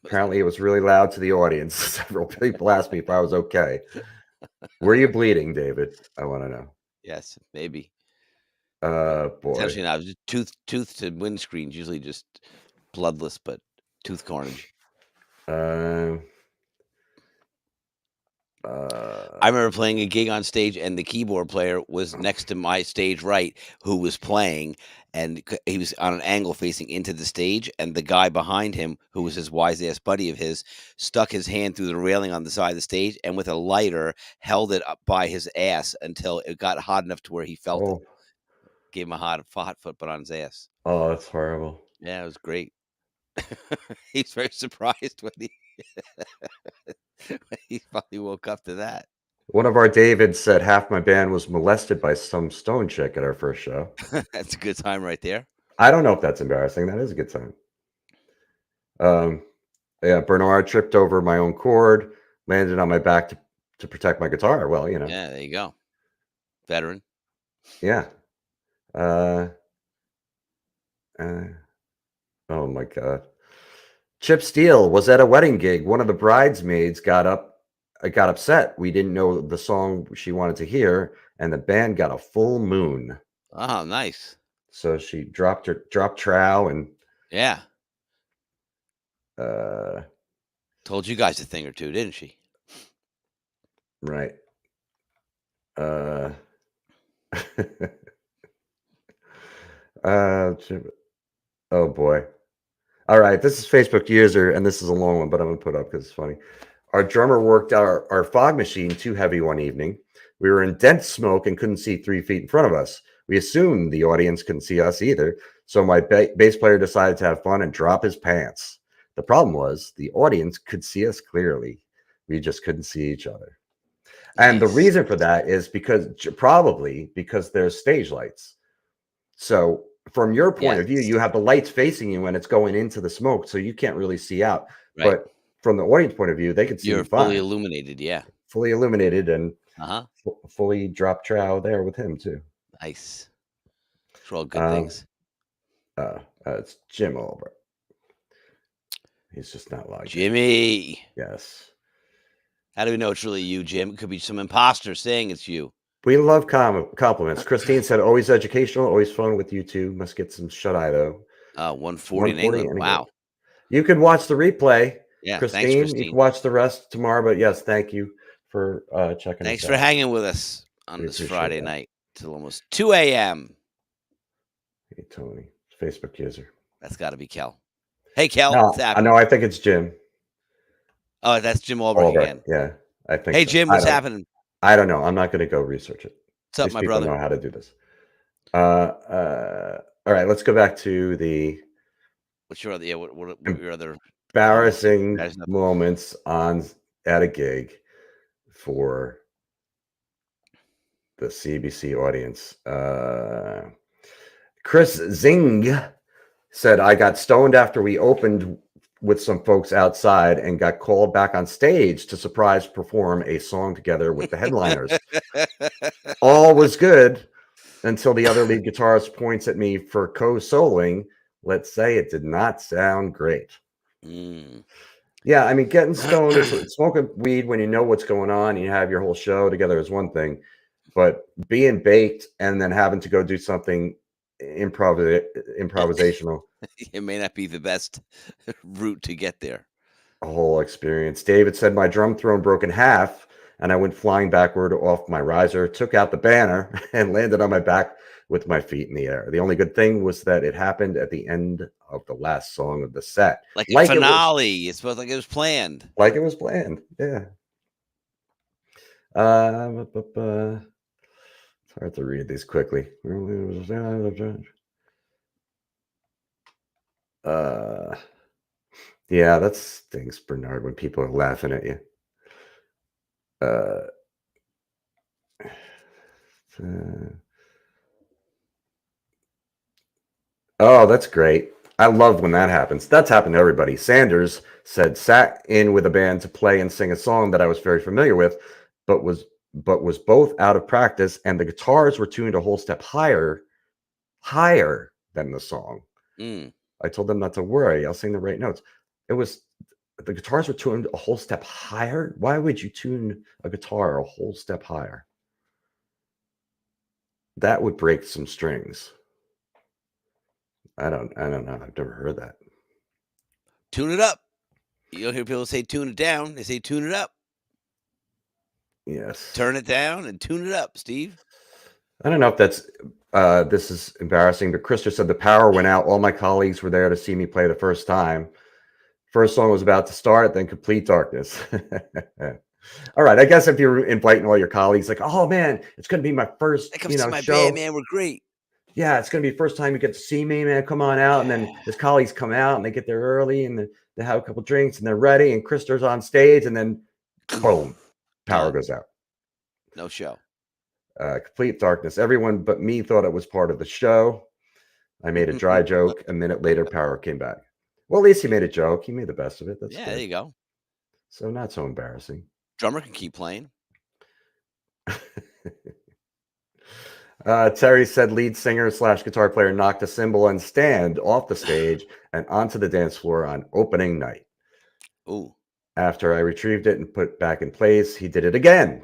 Apparently, it was really loud to the audience. Several people asked me if I was okay. Were you bleeding, David? I want to know. Yes, maybe. Boy. Essentially, now tooth to windscreen's usually just bloodless, but tooth carnage. I remember playing a gig on stage, and the keyboard player was next to my stage right, who was playing, and he was on an angle facing into the stage, and the guy behind him, who was his wise ass buddy of his, stuck his hand through the railing on the side of the stage, and with a lighter held it up by his ass until it got hot enough to where he felt it. Gave him a hot foot put on his ass. Oh, that's horrible. Yeah, it was great. He's very surprised when he finally woke up to that. One of our Davids said half my band was molested by some stone chick at our first show. That's a good time right there. I don't know if that's embarrassing. That is a good time. Yeah, Bernard tripped over my own cord, landed on my back to protect my guitar. Well, you know. Yeah, there you go. Veteran. Yeah. Oh my God. Chip Steele was at a wedding gig. One of the bridesmaids got upset. We didn't know the song she wanted to hear, and the band got a full moon. Oh, nice. So she dropped trow and yeah. Told you guys a thing or two, didn't she? Right. Oh boy. All right, this is Facebook user, and this is a long one, but I'm gonna put up because it's funny. Our drummer worked our fog machine too heavy one evening. We were in dense smoke and couldn't see 3 feet in front of us. We assumed the audience couldn't see us either, so my bass player decided to have fun and drop his pants. The problem was the audience could see us clearly. We just couldn't see each other. And the reason for that is probably because there's stage lights. So from your point of view, you have the lights facing you and it's going into the smoke, so you can't really see out. Right. But from the audience point of view, they can see you're fully illuminated. Yeah. Fully illuminated and fully drop trow there with him too. Nice. For all good things. It's Jim Albert. He's just not like Jimmy. Yes. How do we know it's really you, Jim? It could be some imposter saying it's you. We love compliments. Christine said, always educational, always fun with you two. Must get some shut-eye, though. 140 in England. Wow. You can watch the replay. Yeah, Christine. Thanks, Christine. You can watch the rest tomorrow, but yes, thank you for checking Thanks for hanging with us on this Friday night till almost 2 a.m. Hey, Tony. Facebook user. That's got to be Kel. Hey, Kel. No, I think it's Jim. Oh, that's Jim Albrecht again. Yeah. I think Hey, so. Jim, what's happening? I don't know. I'm not going to go research it. What's up, These my people brother? know how to do this. All right, let's go back to the What's your other? Yeah, what your other comments? embarrassing Guys, nothing. moments at a gig for the CBC audience. Chris Zing said, I got stoned after we opened with some folks outside and got called back on stage to surprise perform a song together with the headliners. All was good until the other lead guitarist points at me for co-soloing. Let's say it did not sound great. Mm. Yeah, I mean, getting stoned or smoking weed when you know what's going on and you have your whole show together is one thing, but being baked and then having to go do something improvisational, It may not be the best route to get there. a whole experience. David said my drum throne broke in half and I went flying backward off my riser, took out the banner, and landed on my back with my feet in the air. The only good thing was that it happened at the end of the last song of the set. Like a Like it was finale. It's supposed like it was planned. like it was planned. Yeah. It's hard to read these quickly. Yeah, that stinks, Bernard, when people are laughing at you. Oh, that's great. I love when that happens. That's happened to everybody. Sanders said, sat in with a band to play and sing a song that I was very familiar with, but was both out of practice, and the guitars were tuned a whole step higher than the song. Mm. I told them not to worry. I'll sing the right notes. It was the guitars were tuned a whole step higher. Why would you tune a guitar a whole step higher? That would break some strings. I don't know. I've never heard that. Tune it up. You don't hear people say tune it down. They say tune it up. Yes. Turn it down and tune it up, Steve. I don't know if that's this is embarrassing, but Krista said the power went out. All my colleagues were there to see me play the first time. First song was about to start, then complete darkness. All right. I guess if you're inviting all your colleagues, like, oh man, it's gonna be my first, Hey, come see my show. band, man. We're great. Yeah, it's gonna be the first time you get to see me, man. Come on out. And then his colleagues come out and they get there early and they have a couple drinks and they're ready. And Krister's on stage, and then boom, power Done. goes out. No show. Complete darkness. Everyone but me thought it was part of the show. I made a dry joke. A minute later, power came back. Well, at least he made a joke. He made the best of it. That's Yeah, good. there you go. So not so embarrassing. Drummer can keep playing. Terry said lead singer / guitar player knocked a cymbal and stand off the stage and onto the dance floor on opening night. Ooh. After I retrieved it and put back in place, he did it again.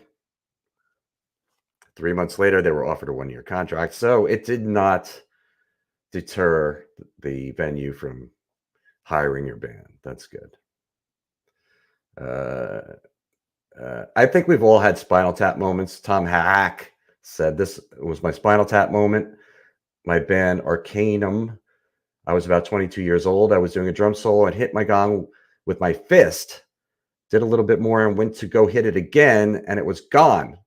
3 months later, they were offered a 1-year contract. So it did not deter the venue from hiring your band. That's good. I think we've all had Spinal Tap moments. Tom Hack said this was my Spinal Tap moment. My band Arcanum. I was about 22 years old. I was doing a drum solo and hit my gong with my fist. Did a little bit more and went to go hit it again, and it was gone.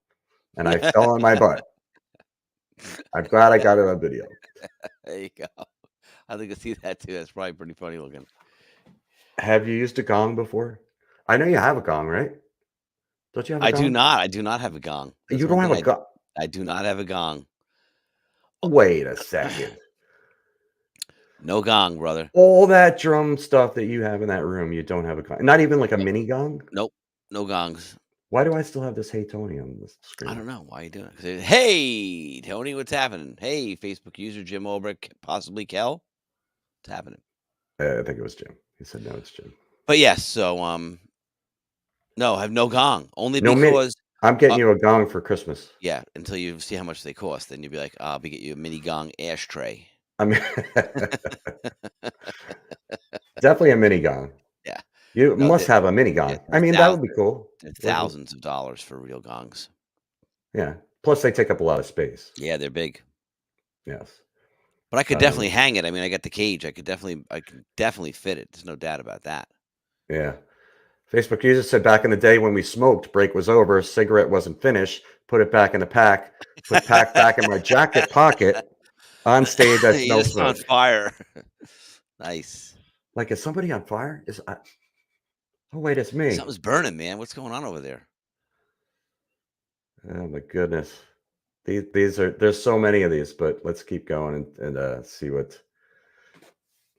And I fell on my butt. I'm glad I got it on video. There you go. I think I see that too. That's probably pretty funny looking. Have you used a gong before? I know you have a gong, right? Don't you have a I gong? do not. I do not have a gong. That's You don't one have thing a gong? I do not have a gong. Wait a second. No gong, brother. All that drum stuff that you have in that room, you don't have a gong. Not even like a mini gong? Nope. No gongs. Why do I still have this Hey Tony on the screen? I don't know. Why are you doing it? Hey, Tony, what's happening? Hey, Facebook user Jim Olbrich, possibly Kel. What's happening? I think it was Jim. He said no, it's Jim. But yes, so no, I have no gong. Only No because I'm getting you a gong for Christmas. yeah, until you see how much they cost, then you'll be like, I'll be get you a mini gong ashtray. I mean, definitely a mini gong. Yeah. You No, must have a mini gong. I mean, that would be cool. Thousands of dollars for real gongs. Yeah. Plus, they take up a lot of space. Yeah, they're big. Yes. But I could definitely hang it. I mean, I got the cage. I can definitely fit it. There's no doubt about that. Yeah. Facebook user said back in the day when we smoked, break was over, cigarette wasn't finished, put it back in the pack, put pack back in my jacket pocket. On stage, I You're smell just on smoke. fire. Nice. Like, is somebody on fire? Oh, wait, it's me. Something's burning, man. What's going on over there? Oh my goodness. These are there's so many of these, but let's keep going and see what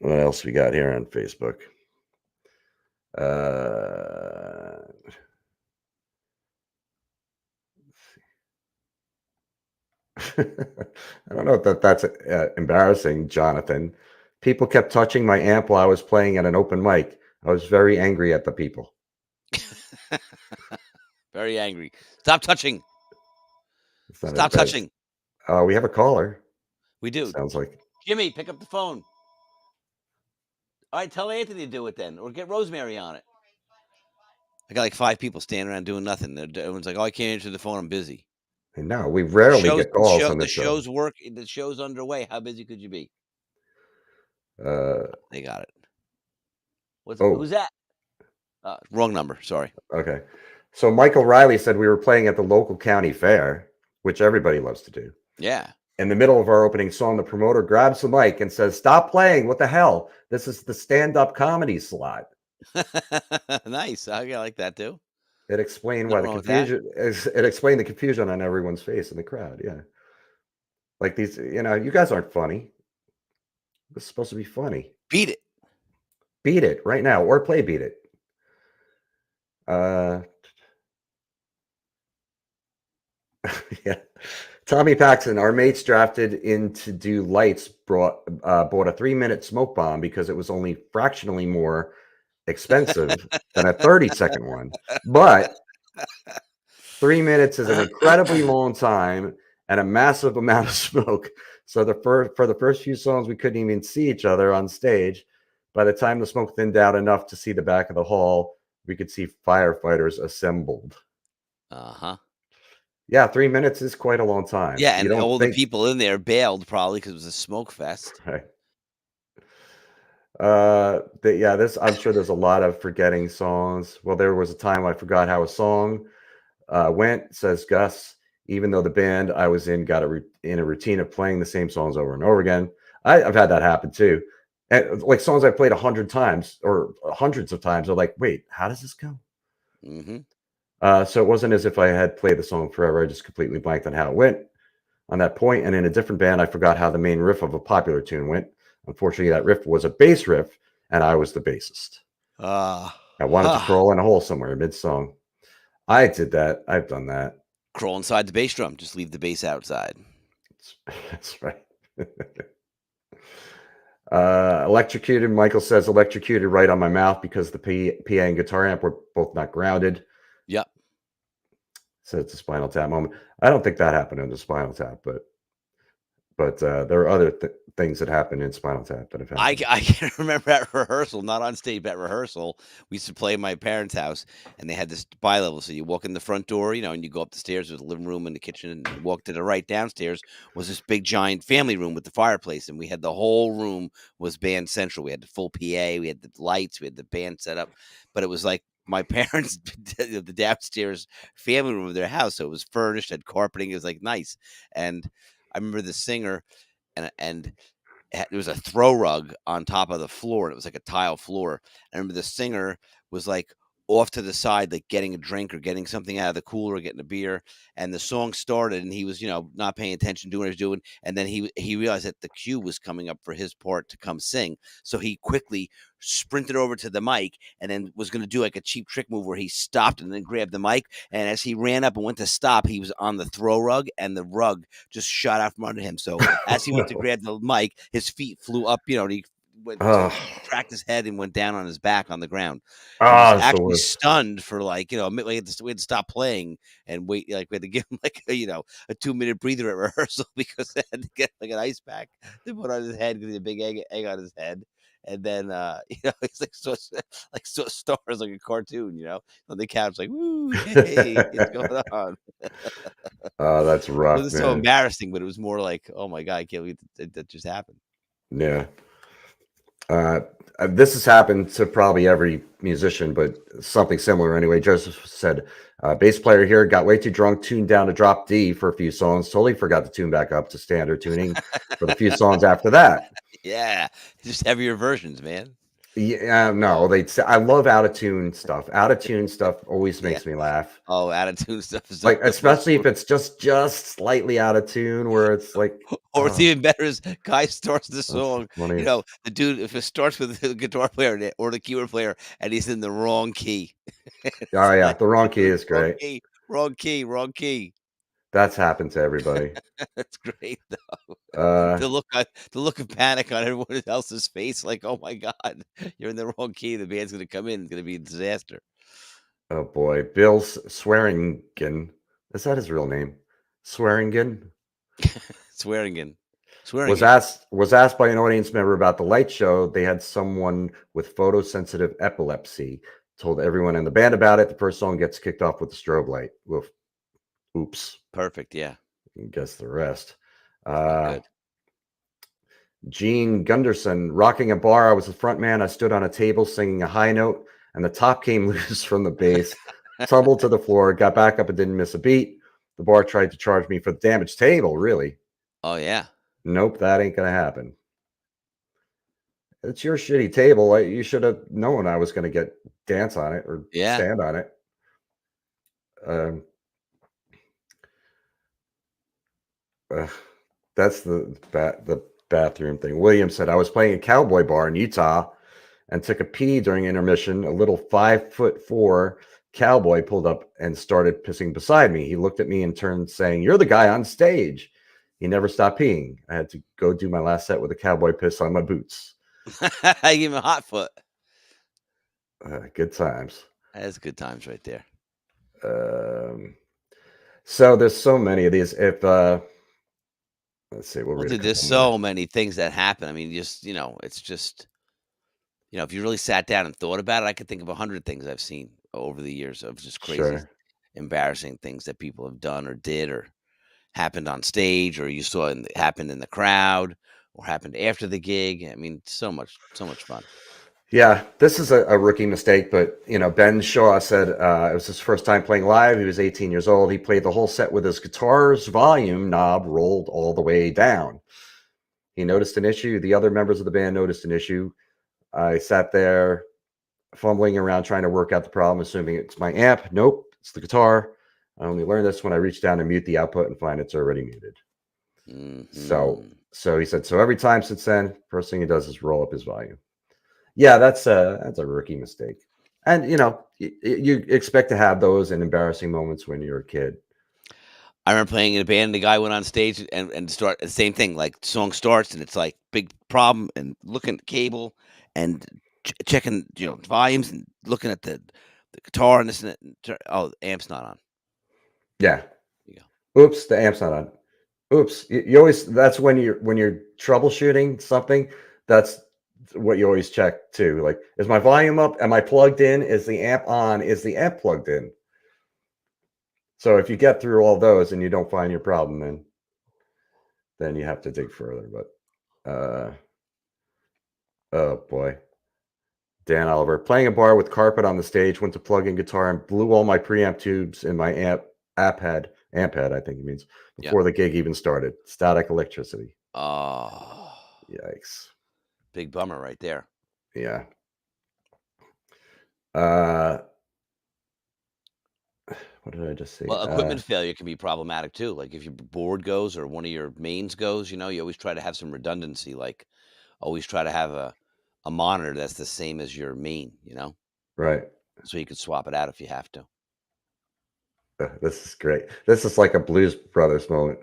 else we got here on Facebook. I don't know if that's embarrassing, Jonathan. People kept touching my amp while I was playing at an open mic. I was very angry at the people. Very angry. Stop touching. It's not as Stop bad. touching. We have a caller. We do. Sounds like Jimmy, pick up the phone. All right, tell Anthony to do it then, or get Rosemary on it. I got like 5 people standing around doing nothing. Everyone's like, "Oh, I can't answer the phone. I'm busy." no, we rarely get calls on The the show. show's work. The show's underway. How busy could you be? They got it. Who's that? Wrong number. Sorry. Okay. So Michael Riley said we were playing at the local county fair, which everybody loves to do. Yeah. In the middle of our opening song, the promoter grabs the mic and says, "Stop playing. What the hell? This is the stand-up comedy slot." Nice. I like that too. It explained why the confusion it explained the confusion on everyone's face in the crowd. Yeah. Like these, you guys aren't funny. This is supposed to be funny. Beat it. Beat it right now or play beat it. Yeah. Tommy Paxson, our mates drafted in to do lights, bought a 3-minute smoke bomb because it was only fractionally more expensive than a 30-second one. But 3 minutes is an incredibly long time and a massive amount of smoke. So for the first few songs, we couldn't even see each other on stage. By the time the smoke thinned out enough to see the back of the hall, we could see firefighters assembled. Uh-huh. Yeah, 3 minutes is quite a long time. Yeah, and all the people in there bailed probably because it was a smoke fest. Right. I'm sure there's a lot of forgetting songs. Well, there was a time I forgot how a song went, says Gus. Even though the band I was in got in a routine of playing the same songs over and over again. I've had that happen too. And like songs I played 100 times or hundreds of times are like, wait, how does this go? Mm-hmm. So it wasn't as if I had played the song forever. I just completely blanked on how it went on that point. And in a different band, I forgot how the main riff of a popular tune went. Unfortunately, that riff was a bass riff, and I was the bassist. I wanted to crawl in a hole somewhere mid-song. I did that. I've done that. Crawl inside the bass drum. Just leave the bass outside. That's right. Electrocuted. Michael says electrocuted right on my mouth because the PA and guitar amp were both not grounded. Yep. So it's a Spinal Tap moment. I don't think that happened in the Spinal Tap, but there are other things that happen in Spinal Tap that have happened. I can remember at rehearsal, not on stage, but at rehearsal, we used to play in my parents' house, and they had this bi-level. So you walk in the front door, and you go up the stairs. There's a living room and the kitchen, and you walk to the right downstairs was this big giant family room with the fireplace, and we had the whole room was band central. We had the full PA, we had the lights, we had the band set up, but it was like my parents, the downstairs family room of their house, so it was furnished, had carpeting, it was like nice, and I remember the singer, and there was a throw rug on top of the floor, and it was like a tile floor. I remember the singer was like off to the side, like getting a drink or getting something out of the cooler or getting a beer. And the song started, and he was, not paying attention, doing what he was doing. And then he realized that the cue was coming up for his part to come sing. So he quickly sprinted over to the mic and then was going to do like a cheap trick move where he stopped and then grabbed the mic. And as he ran up and went to stop, he was on the throw rug, and the rug just shot out from under him. So as he went to grab the mic, his feet flew up, and he cracked his head and went down on his back on the ground. He was actually stunned for like, we had to stop playing and wait. Like we had to give him like a 2-minute breather at rehearsal because they had to get like an ice pack to put on his head because he had a big egg on his head. And then it's like stars like a cartoon, on the couch, like, woo, hey, what's going on? Oh, that's rough. It was so embarrassing, but it was more like, oh my god, I can't believe that just happened. Yeah. Uh, this has happened to probably every musician, but something similar anyway. Joseph said, bass player here got way too drunk, tuned down to drop D for a few songs, totally forgot to tune back up to standard tuning for the few songs after that. Yeah, just heavier versions, man. Yeah, no, they. I love out of tune stuff. Out of tune stuff always Yeah. makes me laugh. Oh, attitude stuff is Like, the most, especially if it's just slightly out of tune, where it's like, or it's oh, even better is guy starts the that's the song. funniest. The dude, if it starts with the guitar player or the keyboard player, and he's in the wrong key, Oh it's yeah, like the wrong key is wrong great. key, wrong key, wrong key. That's happened to everybody. That's great though. Uh, The look of panic on everyone else's face, like, oh my god, you're in the wrong key. The band's gonna come in. It's gonna be a disaster. oh boy, Bill Swearingen. Is that his real name? Swearingen Swearingen, Swearingen. was asked by an audience member about the light show. They had someone with photosensitive epilepsy. Told everyone in the band about it. The first song gets kicked off with the strobe light. Woof. Oops. Perfect. Yeah. You can guess the rest. Not Uh, good. Gene Gunderson, rocking a bar. I was the front man. I stood on a table singing a high note, and the top came loose from the bass, tumbled to the floor, got back up and didn't miss a beat. The bar tried to charge me for the damaged table. Really? Oh yeah. Nope, that ain't going to happen. It's your shitty table. You should have known I was going to get dance on it or Yeah. stand on it. Um, uh, that's the bathroom thing. William said, I was playing a cowboy bar in Utah and took a pee during intermission. A little 5'4" cowboy pulled up and started pissing beside me. He looked at me and turned, saying, "You're the guy on stage." He never stopped peeing. I had to go do my last set with a cowboy piss on my boots. I give him a hot foot. Good times. That's good times right there. So there's so many of these. If let's see, we'll Well, read a dude, there's couple more. so many things that happen. I mean, it's just, if you really sat down and thought about it, I could think of 100 things I've seen over the years of just crazy, Sure. embarrassing things that people have done or did or happened on stage or you saw happened in the crowd or happened after the gig. I mean, so much fun. Yeah, this is a rookie mistake, but Ben Shaw said it was his first time playing live. He was 18 years old. He played the whole set with his guitar's volume knob rolled all the way down. He noticed an issue. The other members of the band noticed an issue. I sat there fumbling around trying to work out the problem, assuming it's my amp. Nope, it's the guitar. I only learned this when I reach down to mute the output and find it's already muted. So, Mhm. so he said, so every time since then, first thing he does is roll up his volume. Yeah, that's a rookie mistake. And you expect to have those in embarrassing moments when you're a kid. I remember playing in a band, and the guy went on stage and start the same thing. Like song starts, and it's like big problem, and looking at cable and checking, volumes and looking at the guitar and this and that. Oh, the amp's not on. Yeah. You go. Oops, the amp's not on. Oops. You always, that's when you're troubleshooting something, that's what you always check too. Like, is my volume up? Am I plugged in? Is the amp on? Is the amp plugged in? So if you get through all those and you don't find your problem, then you have to dig further. But oh boy. Dan Oliver, playing a bar with carpet on the stage, went to plug in guitar and blew all my preamp tubes in my amp head, I think it means, Yeah. before the gig even started. Static electricity. Oh, Yikes. big bummer right there. Yeah. What did I just say? Well, equipment failure can be problematic too. Like if your board goes or one of your mains goes, you always try to have some redundancy. Like always try to have a monitor that's the same as your main, Right. so you could swap it out if you have to. This is great. This is like a Blues Brothers moment.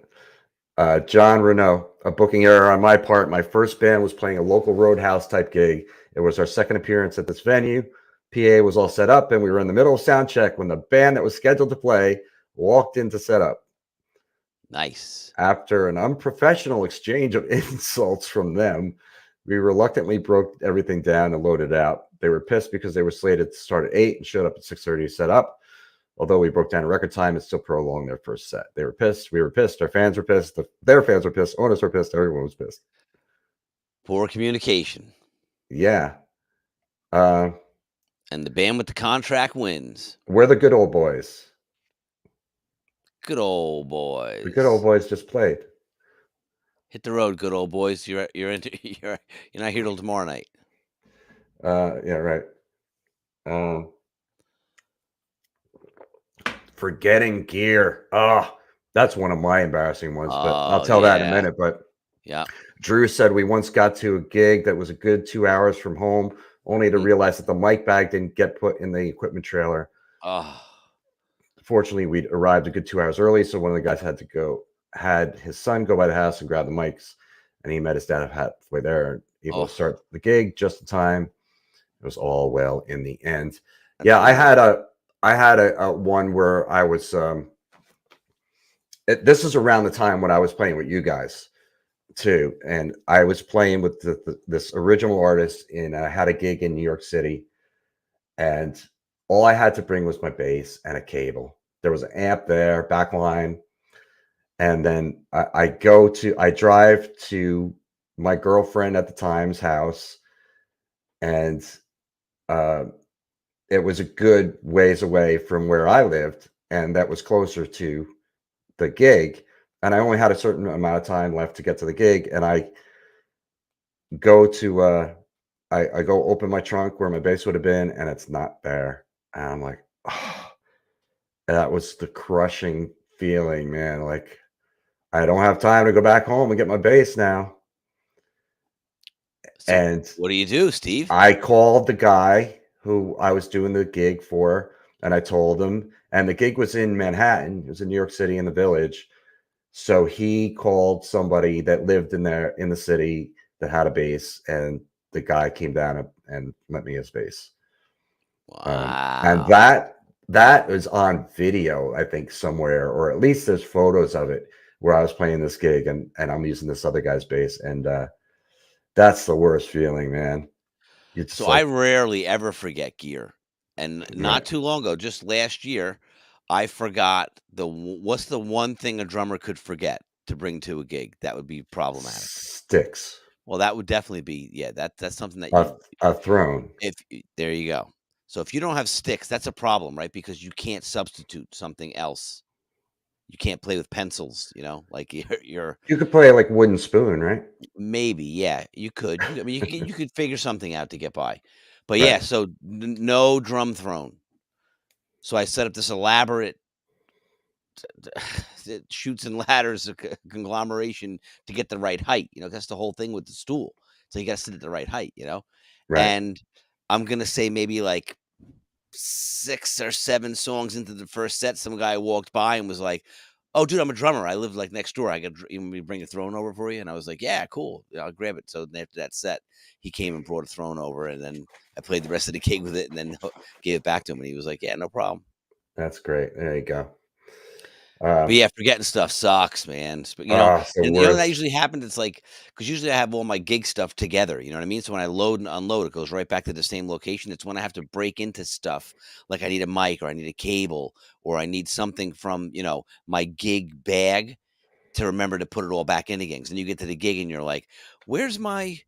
John Renault, a booking error on my part. My first band was playing a local roadhouse type gig. It was our second appearance at this venue. PA was all set up, and we were in the middle of sound check when the band that was scheduled to play walked in to set up. Nice. After an unprofessional exchange of insults from them, we reluctantly broke everything down and loaded out. They were pissed because they were slated to start at 8 and showed up at 6:30 to set up. Although we broke down in record time, it still prolonged their first set. They were pissed. We were pissed. Our fans were pissed. Their fans were pissed. Owners were pissed. Everyone was pissed. Poor communication. Yeah. Uh, And the band with the contract wins. we're the good old boys. Good old The good old boys. boys just played. Hit the road, good old boys. You're not here till tomorrow night. Yeah, right. Um, forgetting gear. Oh, that's one of my embarrassing ones, but I'll Oh tell that in a yeah. minute. But Yeah. Drew said we once got to a gig that was a good 2 hours from home, only to Mm. realize that the mic bag didn't get put in the equipment trailer. Oh. Fortunately, we'd arrived a good 2 hours early, so one of the guys had his son go by the house and grab the mics, and he met his dad halfway there, able to Oh. start the gig just in time. It was all well in the end. That's Yeah, brutal. I had a one where I was this is around the time when I was playing with you guys too, and I was playing with this original artist in had a gig in New York City, and all I had to bring was my bass and a cable. There was an amp there, backline, and then I drive to my girlfriend at the time's house, and uh, it was a good ways away from where I lived, and that was closer to the gig. And I only had a certain amount of time left to get to the gig, and I go to I go open my trunk where my bass would have been, and it's not there. And I'm like, oh, that was the crushing feeling, man. Like I don't have time to go back home and get my bass now. So And what do you do, Steve? I called the guy who I was doing the gig for, and I told him, and the gig was in Manhattan. It was in New York City in the Village. So he called somebody that lived in there in the city that had a bass, and the guy came down and lent me his bass. And Wow. that is on video, I think, somewhere, or at least there's photos of it where I was playing this gig and I'm using this other guy's bass, and that's the worst feeling, man. You're just So I like, rarely ever forget gear. And not right, too long ago, just last year, I forgot what's the one thing a drummer could forget to bring to a gig that would be problematic? sticks. Well, that would definitely be, yeah, that's something that I've thrown. there you go. So if you don't have sticks, that's a problem, right? Because you can't substitute something else. You can't play with pencils, like you're You could play like wooden spoon, right? maybe, yeah, you could. I mean, you could figure something out to get by. But Right. yeah, so no drum throne. So I set up this elaborate shoots and ladders conglomeration to get the right height. That's the whole thing with the stool. So you got to sit at the right height. Right. And I'm gonna say maybe like 6 or 7 songs into the first set, some guy walked by and was like, "Oh, dude, I'm a drummer. I live like next door. You want me to bring a throne over for you?" And I was like, "Yeah, cool. Yeah, I'll grab it." So then after that set, he came and brought a throne over, and then I played the rest of the gig with it, and then gave it back to him, and he was like, "Yeah, no problem." That's great. There you go. But Um, yeah, forgetting stuff sucks, man. it's the And that worst. usually happens. It's like because usually I have all my gig stuff together. You know what I mean? So when I load and unload, it goes right back to the same location. It's when I have to break into stuff like I need a mic or I need a cable or I need something from my gig bag to remember to put it all back in again. 'Cause then you get to the gig and you're like, "Where's my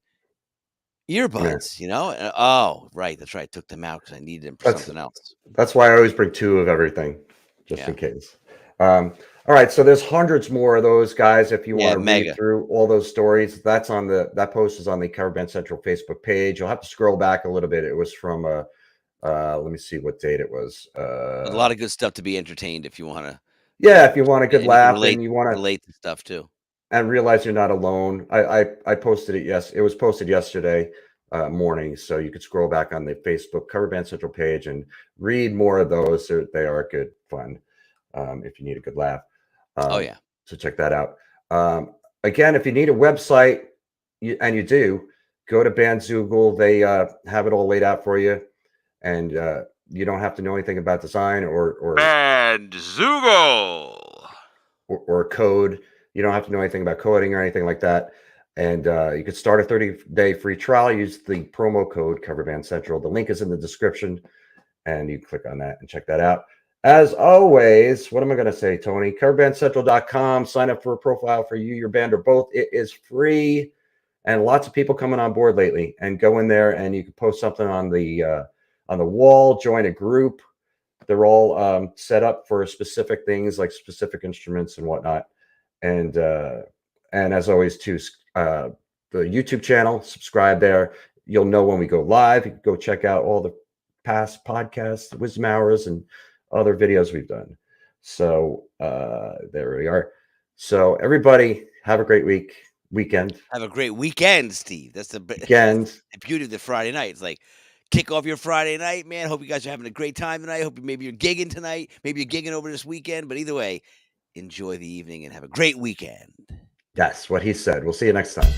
Yeah. earbuds?" Oh, right, that's right. I took them out because I needed them for That's something else. that's why I always bring two of everything, just Yeah, in case. All right, so there's hundreds more of those guys. If you want yeah, to read mega. through all those stories, that post is on the Cover Band Central Facebook page. You'll have to scroll back a little bit. It was from let me see what date it was. A lot of good stuff to be entertained if you want to. Yeah, if you want a good And you can laugh and you want to relate to stuff too. and realize you're not alone. I posted it. Yes, it was posted yesterday morning, so you could scroll back on the Facebook Cover Band Central page and read more of those. They are good fun if you need a good laugh. Oh, Um, yeah. so check that out. Again, if you need a website, and you do, go to Bandzoogle. They have it all laid out for you, and you don't have to know anything about design Bandzoogle. or code. You don't have to know anything about coding or anything like that. And you could start a 30-day free trial. Use the promo code CoverBand Central. The link is in the description, and you click on that and check that out. As always, what am I going to say, Tony? CoverBandCentral.com. Sign up for a profile for you, your band, or both. It is free. and lots of people coming on board lately. And go in there and you can post something on the wall, join a group. They're all set up for specific things like specific instruments and whatnot. And as always, too, the YouTube channel, subscribe there. You'll know when we go live. You can go check out all the past podcasts, Wisdom Hours, and other videos we've done. So there we are. So everybody, have a great weekend. Have a great weekend, Steve. That's the Weekend. the beauty of the Friday night. It's like kick off your Friday night, man. Hope you guys are having a great time tonight. Hope maybe you're gigging tonight. Maybe you're gigging over this weekend. But either way, enjoy the evening and have a great weekend. Yes, what he said. We'll see you next time.